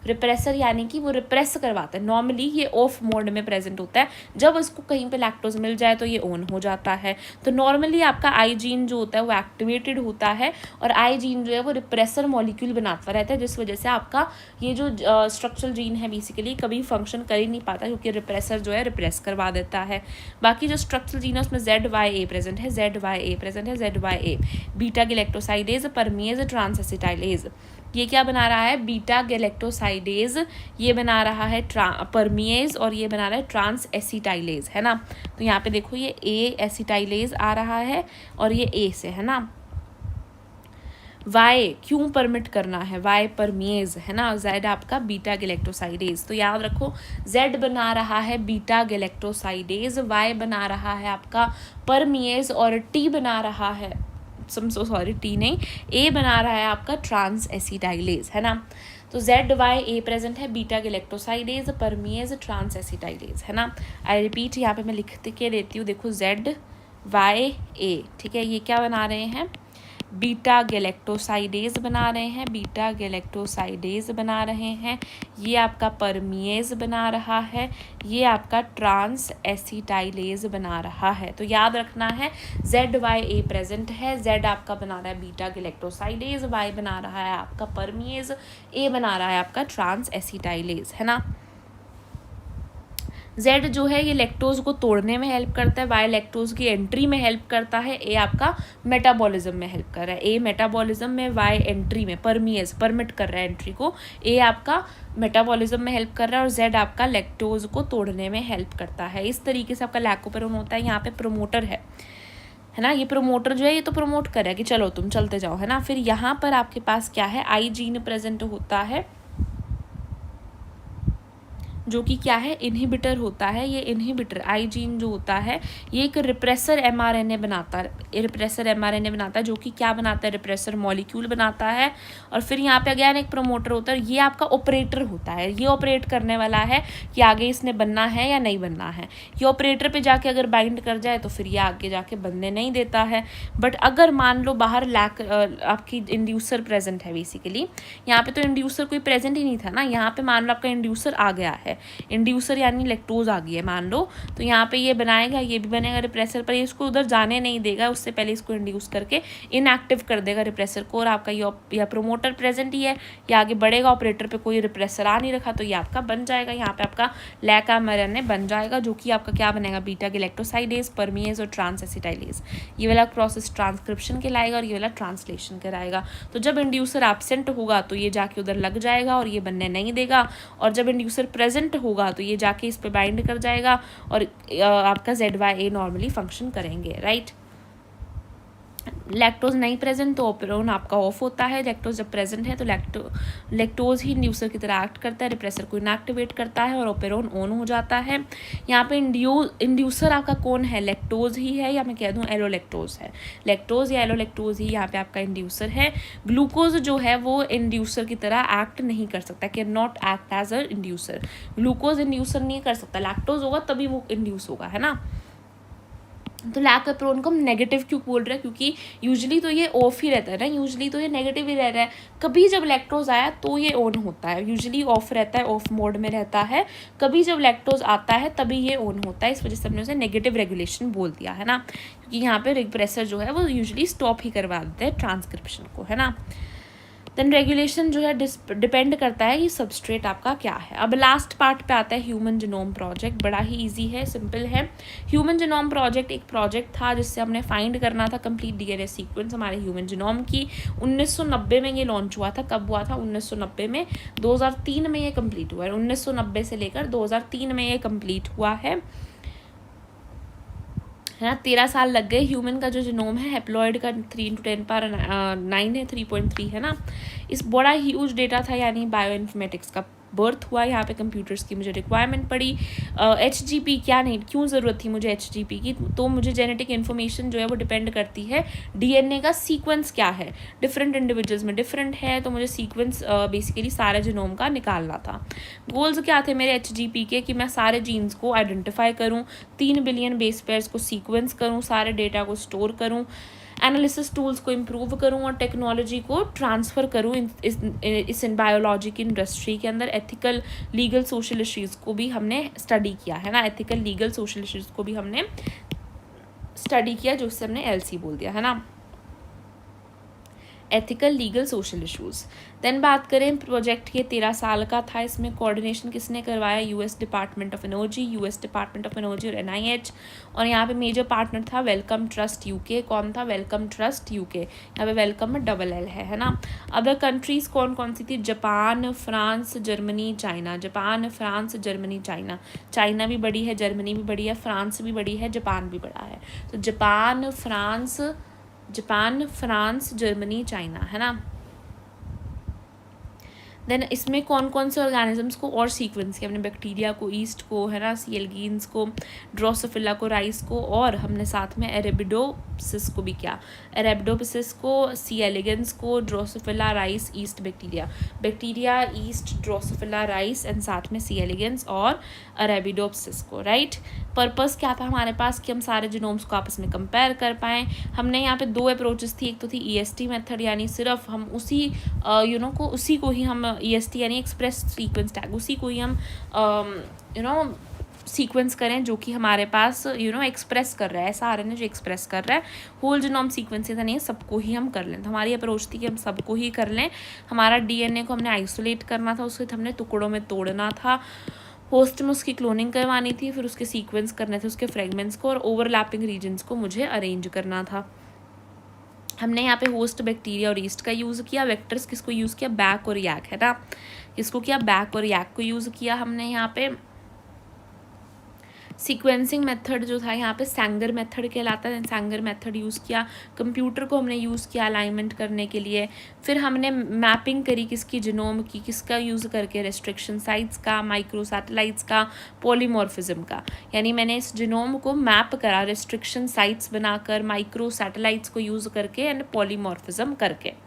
रिप्रेसर यानी कि वो रिप्रेस करवाता है। नॉर्मली ये ऑफ मोड में प्रेजेंट होता है, जब उसको कहीं पे लैक्टोज मिल जाए तो ये ऑन हो जाता है। तो नॉर्मली आपका आई जीन जो होता है वो एक्टिवेटेड होता है और आई जीन जो है वो रिप्रेसर मॉलिक्यूल बनाता रहता है, जिस वजह से आपका ये जो स्ट्रक्चरल जीन है बेसिकली कभी फंक्शन कर ही नहीं पाता, क्योंकि रिप्रेसर जो है रिप्रेस करवा देता है। बाकी जो स्ट्रक्चरल जीन है उसमें ZYA प्रेजेंट है, ZYA बीटा गैलेक्टोसाइडेज, परमिएज, ट्रांसएसिटाइलेज। ये क्या बना रहा है? बीटा गैलेक्टोसाइडेज, ये बना रहा है परमिएज, और ये बना रहा है ट्रांस एसिटाइलेज, है ना। तो यहाँ पे देखो ये A एसिटाइलेज आ रहा है और ये A से, है ना। Y क्यों परमिट करना है? Y परमिएज, है ना। Z आपका बीटा गैलेक्टोसाइडेज, तो याद रखो Z बना रहा है बीटा गैलेक्टोसाइडेज, Y बना रहा है आपका परमिएज, और T बना रहा है T नहीं, A बना रहा है आपका ट्रांस एसिटाइलेज, है ना। तो ZYA प्रेजेंट है, beta galactosidase, permease, trans acetylase, है ना। आई रिपीट, यहाँ पे मैं लिख के देती हूँ, देखो ZYA, ठीक है। ये क्या बना रहे हैं? बीटा गैलेक्टोसाइडेज बना रहे हैं, बीटा गैलेक्टोसाइडेज बना रहे हैं। ये आपका परमिएज बना रहा है, ये आपका ट्रांस एसिटाइलेज बना रहा है। तो याद रखना है ZYA प्रेजेंट है, Z आपका बना रहा है बीटा गैलेक्टोसाइडेज, Y बना रहा है आपका परमिएज, A बना रहा है आपका ट्रांस एसिटाइलेज, है ना। Z जो है ये लैक्टोज को तोड़ने में हेल्प करता है, Y लैक्टोज की एंट्री में हेल्प करता है, A आपका मेटाबॉलिज्म में हेल्प कर रहा है। A मेटाबॉलिज्म में, Y एंट्री में, परमिएज परमिट कर रहा है एंट्री को, A आपका मेटाबॉलिज्म में हेल्प कर रहा है, और Z आपका लैक्टोज को तोड़ने में हेल्प करता है। इस तरीके से आपका लैकोपेरोन होता है। यहाँ पे प्रोमोटर है ना, ये प्रोमोटर जो है ये तो प्रमोट कर रहा है कि चलो तुम चलते जाओ, है ना। फिर यहाँ पर आपके पास क्या है? आई जीन प्रेजेंट होता है जो कि क्या है? इनहिबिटर होता है। ये इनहिबिटर आई जीन जो होता है ये एक रिप्रेसर mRNA बनाता है, रिप्रेसर mRNA बनाता है, जो कि क्या बनाता है? रिप्रेसर मॉलिक्यूल बनाता है। और फिर यहाँ पे अगेन एक प्रोमोटर होता है, ये आपका ऑपरेटर होता है, ये ऑपरेट करने वाला है कि आगे इसने बनना है या नहीं बनना है। ये ऑपरेटर पे जाके अगर बाइंड कर जाए तो फिर ये आगे जाके बनने नहीं देता है। बट अगर मान लो बाहर आपकी इंड्यूसर प्रेजेंट है, बेसिकली यहाँ पे तो इंड्यूसर कोई प्रेजेंट ही नहीं था ना, यहाँ पे मान लो आपका इंड्यूसर आ गया है, इंड्यूसर यानी लैक्टोज आ गई है मान लो, तो यहाँ पे ये बनाएगा, ये भी बनेगा रिप्रेसर, पर ये इसको उधर जाने नहीं देगा, उससे पहले इसको इंड्यूस करके इनएक्टिव कर देगा रिप्रेसर को। और आपका ये प्रोमोटर प्रेजेंट ही है, ये आगे बढ़ेगा, ऑपरेटर पे कोई रिप्रेसर आ नहीं रखा, तो ये आपका बन जाएगा, यहाँ पे आपका लैक mRNA बन जाएगा, जो कि आपका क्या बनेगा? बीटा गैलेक्टोसाइडेज, परमिएज और ट्रांस एसिटाइलेज। ये वाला प्रोसेस ट्रांसक्रिप्शन कहलाएगा और ये वाला ट्रांसलेशन कहलाएगा। तो जब इंड्यूसर एब्सेंट होगा तो ये जाके उधर लग जाएगा और ये बनने नहीं देगा, और जब इंड्यूसर प्रेजेंट होगा तो ये जाके इस पे बाइंड कर जाएगा और आपका ZYA नॉर्मली फंक्शन करेंगे, राइट। लैक्टोज नहीं प्रेजेंट तो ओपेरोन आपका ऑफ होता है। लैक्टोज जब प्रेजेंट है तो लैक्टोज ही इंड्यूसर की तरह एक्ट करता है, रिप्रेसर को इनएक्टिवेट करता है और ओपेरोन ऑन हो जाता है। यहाँ पे इंड्यूसर आपका कौन है? लैक्टोज ही है, या मैं कह दूँ एलोलैक्टोज है। लैक्टोज या एलोलैक्टोज ही यहाँ पे आपका इंड्यूसर है। ग्लूकोज जो है वो इंड्यूसर की तरह एक्ट नहीं कर सकता, can not act as a inducer. Glucose inducer नहीं कर सकता, लैक्टोज होगा तभी वो इंड्यूस होगा, है ना। तो लैक ऑफ प्रोन को हम नेगेटिव क्यों बोल रहे हैं, क्योंकि यूजुअली तो ये ऑफ ही रहता है ना, यूजुअली तो ये नेगेटिव ही रह रहा है। कभी जब लैक्टोज आया तो ये ऑन होता है, यूजुअली ऑफ रहता है, ऑफ मोड में रहता है। कभी जब लैक्टोज आता है तभी ये ऑन होता है, इस वजह से हमने उसे नेगेटिव रेगुलेशन बोल दिया है ना, क्योंकि यहाँ पे रिप्रेसर जो है वो यूजुअली स्टॉप ही करवा देते हैं ट्रांसक्रिप्शन को, है ना। देन रेगुलेशन जो है डिपेंड करता है कि सबस्ट्रेट आपका क्या है। अब लास्ट पार्ट पे आता है ह्यूमन जीनोम प्रोजेक्ट। बड़ा ही इजी है, सिंपल है। ह्यूमन जीनोम प्रोजेक्ट एक प्रोजेक्ट था जिससे हमने फाइंड करना था कंप्लीट डीएनए सीक्वेंस हमारे ह्यूमन जीनोम की। 1990 में ये लॉन्च हुआ था। कब हुआ था? 1990 में। 2003 में ये कंप्लीट हुआ है। 1990 से लेकर 2003 में ये कंप्लीट हुआ है ना। 13 साल लग गए। ह्यूमन का जो जीनोम है हैप्लॉइड का 3×10⁹ है, 3.3 है ना। इस बड़ा ह्यूज डेटा था, यानी बायो इन्फॉर्मेटिक्स का बर्थ हुआ। यहाँ पे कंप्यूटर्स की मुझे रिक्वायरमेंट पड़ी। HGP क्या नहीं, क्यों ज़रूरत थी मुझे HGP की? तो मुझे जेनेटिक इन्फॉर्मेशन जो है वो डिपेंड करती है DNA का सीक्वेंस क्या है, डिफरेंट इंडिविजुअल्स में डिफरेंट है, तो मुझे सीक्वेंस बेसिकली सारे जीनोम का निकालना था। गोल्स क्या थे मेरे HGP के? कि मैं सारे जीन्स को आइडेंटिफाई करूँ, 3 बिलियन बेस पेयर्स को सीक्वेंस करूँ, सारे डेटा को स्टोर करूँ, एनालिसिस टूल्स को इम्प्रूव करूँ और टेक्नोलॉजी को ट्रांसफ़र करूँ इस बायोलॉजी की इंडस्ट्री के अंदर। एथिकल लीगल सोशल इश्यूज़ को भी हमने स्टडी किया है ना, एथिकल लीगल सोशल इश्यूज़ को भी हमने स्टडी किया, जो उससे हमने LC बोल दिया है ना, ethical legal social issues. Then बात करें प्रोजेक्ट के 13 साल का था। इसमें कोऑर्डिनेशन किसने करवाया? US department of energy, US department of energy और NIH। और यहाँ पे मेजर पार्टनर था वेलकम ट्रस्ट UK। कौन था? Wellcome Trust UK। यहाँ पे वेलकम में $L है ना। अदर कंट्रीज़ कौन कौन सी थी? Japan, France, Germany, China. Japan, France, Germany, China. China भी बड़ी है, जर्मनी भी बड़ी है, फ्रांस भी बड़ी है, जापान भी बड़ा है। तो जापान, फ्रांस, जर्मनी, चाइना, है ना। देन इसमें कौन कौन से ऑर्गेनिजम्स को और सीक्वेंस किया हमने? बैक्टीरिया को, ईस्ट को, है ना, सी एल्गीन्स को, ड्रोसोफिला को, राइस को, और हमने साथ में अरेबिडोप्सिस को भी किया। अरेबिडोप्सिस को, सी एलिगेंस को, Drosophila, rice, east bacteria, east, Drosophila, rice and साथ में सी एलिगेंस और अरेबिडोप्सिस को, राइट। पर्पस क्या था हमारे पास? कि हम सारे जीनोम्स को आपस में कंपेयर कर पाएँ। हमने यहाँ पे 2 अप्रोचेस थी। एक तो थी EST मेथड, यानी सिर्फ हम उसी उसी को ही हम EST यानी एक्सप्रेस सीक्वेंस टैग, उसी को ही हम सीक्वेंस करें जो कि हमारे पास एक्सप्रेस कर रहा है, ऐसा RNA जो एक्सप्रेस कर रहा है। होल जीनोम सीक्वेंसेस नहीं, सबको ही हम कर लें। तो हमारी अप्रोच थी कि हम सबको ही कर लें। हमारा DNA को हमने आइसोलेट करना था, उसे हमने टुकड़ों में तोड़ना था, होस्ट में उसकी क्लोनिंग करवानी थी, फिर उसके सीक्वेंस करने थे उसके फ्रेगमेंट्स को, और ओवरलैपिंग रीजन्स को मुझे अरेंज करना था। हमने यहाँ पे होस्ट बैक्टीरिया और ईस्ट का यूज़ किया। वेक्टर्स किसको यूज़ किया? बैक और यैक, है ना। किसको किया? बैक और यैक को यूज़ किया हमने यहाँ पे। सीक्वेंसिंग मेथड जो था यहाँ पे सैंगर मेथड कहलाता है, सैंगर मेथड यूज़ किया। कंप्यूटर को हमने यूज़ किया अलाइनमेंट करने के लिए। फिर हमने मैपिंग करी किसकी? जीनोम की। किसका यूज़ करके? रेस्ट्रिक्शन साइट्स का, माइक्रो सैटेलाइट्स का, पॉलीमॉर्फिज्म का। यानी मैंने इस जीनोम को मैप करा रेस्ट्रिक्शन साइट्स बनाकर, माइक्रो सैटेलाइट्स को यूज़ करके एंड पॉलीमॉर्फिज्म करके।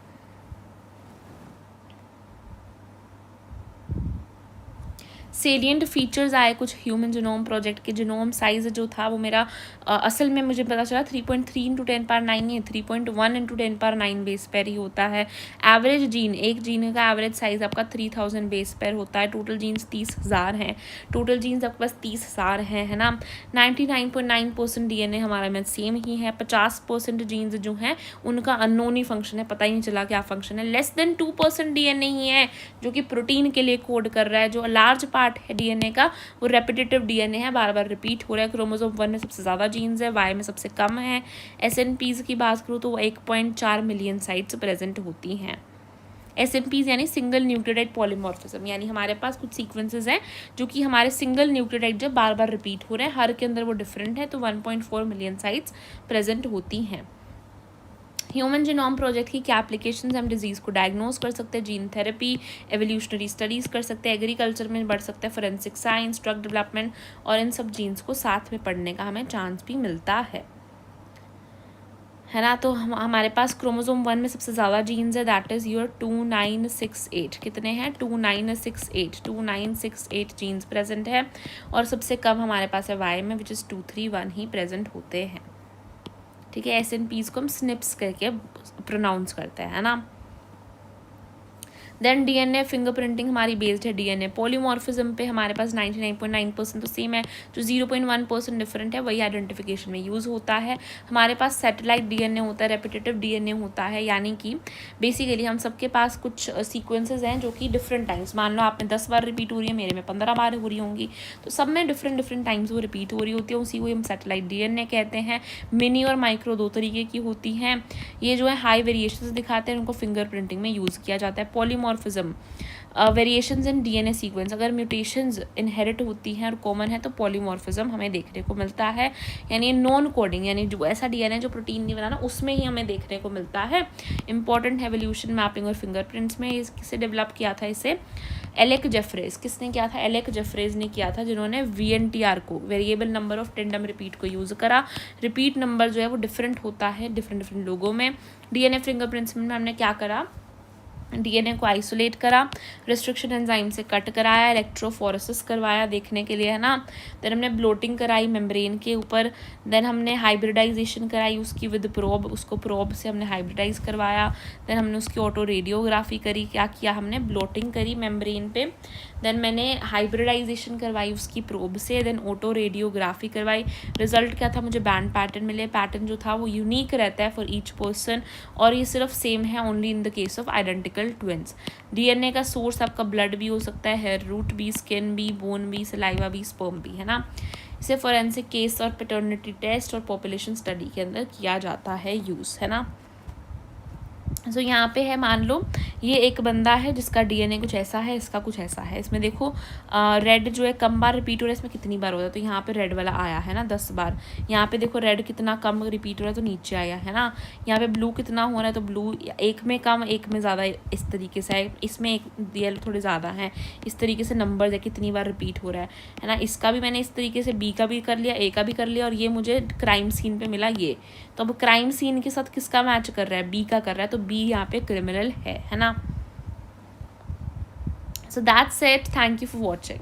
सेलिएंट फीचर्स आए कुछ ह्यूमन जीनोम प्रोजेक्ट के। जीनोम साइज़ जो था वो मेरा असल में मुझे पता चला 3.3 × 10⁹ नहीं है, 3.1 × 10⁹ बेस पेयर ही होता है। एवरेज जीन, एक जीन का एवरेज साइज़ आपका 3000 बेस पेयर होता है। टोटल जीन्स 30,000 हैं। टोटल जीन्स आपके पास 30,000 हैं, है ना। 99.9% DNA हमारा में सेम ही है। 50% जीन्स जो हैं उनका अननोन ही फंक्शन है, पता ही नहीं चला क्या फंक्शन है। लेस देन 2% DNA ही है जो कि प्रोटीन के लिए कोड कर रहा है। जो लार्ज पार्ट है DNA का वो रेपिटेटिव DNA है, बार बार रिपीट हो रहा है। क्रोमोसोम 1 में सबसे ज़्यादा जीन्स है, Y में सबसे कम है। SNPs की बात करूँ तो 1.4 मिलियन साइट्स प्रेजेंट होती हैं। SNPs यानी सिंगल न्यूक्लियोटाइड पॉलीमॉर्फिज्म, यानी हमारे पास कुछ सीक्वेंसेस हैं जो कि हमारे सिंगल न्यूक्लियोटाइड जब बार बार रिपीट हो रहे हैं, हर के अंदर वो डिफरेंट है, तो 1.4 मिलियन साइट्स प्रेजेंट होती हैं। ह्यूमन जीनोम प्रोजेक्ट की क्या एप्लीकेशंस? हम डिजीज़ को डायग्नोज कर सकते हैं, जीन थेरेपी, एवोल्यूशनरी स्टडीज़ कर सकते हैं, एग्रीकल्चर में बढ़ सकते हैं, फोरेंसिक साइंस, ड्रग डेवलपमेंट, और इन सब जीन्स को साथ में पढ़ने का हमें चांस भी मिलता है ना। तो हमारे पास क्रोमोसोम 1 में सबसे ज़्यादा जीन्स है, दैट इज़ योर 2968। कितने हैं? 2968 जीन्स प्रेजेंट है। और सबसे कम हमारे पास है Y में, विच इज़ 231 ही प्रेजेंट होते हैं। ठीक है, SNPs को हम SNPs करके प्रोनाउंस करते हैं, है ना। देन DNA फिंगरप्रिंटिंग हमारी बेस्ड है DNA पॉलीमॉर्फिज्म पे, हमारे पास 99.9% तो सेम है, जो 0.1% डिफरेंट है वही आइडेंटिफिकेशन में यूज़ होता है। हमारे पास सैटेलाइट DNA होता है, रेपिटेटिव DNA होता है, यानी कि बेसिकली हम सबके पास कुछ सीक्वेंसेज हैं जो कि डिफरेंट टाइम्स, मान लो आप में 10 बार रिपीट हो रही है, मेरे में 15 बार हो रही होंगी, तो सब में डिफरेंट टाइम्स वो रिपीट हो रही होती है, उसी को हम सैटेलाइट DNA कहते हैं। मिनी और माइक्रो दो तरीके की होती हैं। ये जो है हाई वेरिएशंस दिखाते हैं, उनको फिंगरप्रिंटिंग में यूज़ किया जाता है। Polymorphism, variations in DNA sequence, अगर म्यूटेशंस इनहेरिट होती हैं और कॉमन है तो पॉलीमॉर्फिज्म हमें देखने को मिलता है। यानी नॉन कोडिंग, यानी जो ऐसा DNA जो प्रोटीन नहीं बनाना, उसमें ही हमें देखने को मिलता है। इंपॉर्टेंट है एवोल्यूशन, मैपिंग और फिंगरप्रिंट्स में। किसे डेवलप किया था इसे? एलेक जेफरेज। किसने किया था? एलेक जेफरेज ने किया था, जिन्होंने VNTR को, variable number of tandem repeat को यूज़ करा। रिपीट नंबर जो है वो डिफरेंट होता है डिफरेंट लोगों में। DNA फिंगरप्रिंट्स में हमने क्या करा? DNA को आइसोलेट करा, रिस्ट्रिक्शन एंजाइम से कट कराया, इलेक्ट्रोफोरेसिस करवाया देखने के लिए, है ना। देन हमने ब्लोटिंग कराई मेम्ब्रेन के ऊपर। देन हमने हाइब्रिडाइजेशन कराई उसकी विद प्रोब, उसको प्रोब से हमने हाइब्रिडाइज करवाया। देन हमने उसकी ऑटो रेडियोग्राफी करी। क्या किया हमने? ब्लोटिंग करी मेम्ब्रेन पे। देन मैंने हाइब्रिडाइजेशन करवाई उसकी प्रोब से। देन ऑटो रेडियोग्राफी करवाई। रिजल्ट क्या था? मुझे बैंड पैटर्न मिले। पैटर्न जो था वो यूनिक रहता है फॉर ईच पर्सन, और ये सिर्फ सेम है only in the case of identical twins. DNA का सोर्स आपका ब्लड भी हो सकता है, हेयर रूट भी, स्किन भी, बोन भी, सलाइवा भी, स्पर्म भी, है ना। इसे फोरेंसिक केस और पैटर्निटी टेस्ट और पॉपुलेशन स्टडी के अंदर किया जाता है यूज़, है ना। सो यहाँ पे है, मान लो ये एक बंदा है जिसका DNA कुछ ऐसा है, इसका कुछ ऐसा है। इसमें देखो रेड जो है कम बार रिपीट हो रहा है, इसमें कितनी बार हो रहा है, तो यहाँ पे रेड वाला आया है ना 10 बार। यहाँ पे देखो रेड कितना कम रिपीट हो रहा है तो नीचे आया है ना। यहाँ पे ब्लू कितना हो रहा है तो ब्लू एक में कम एक में ज़्यादा, इस तरीके से है। इसमें एक येलो थोड़े ज़्यादा हैं, इस तरीके से नंबर है कितनी बार रिपीट हो रहा है ना। इसका भी मैंने इस तरीके से B का भी कर लिया, A का भी कर लिया, और ये मुझे क्राइम सीन पे मिला ये। तो अब क्राइम सीन के साथ किसका मैच कर रहा है? B का कर रहा है, तो B यहाँ पे क्रिमिनल है ना। So that's it, thank you for watching.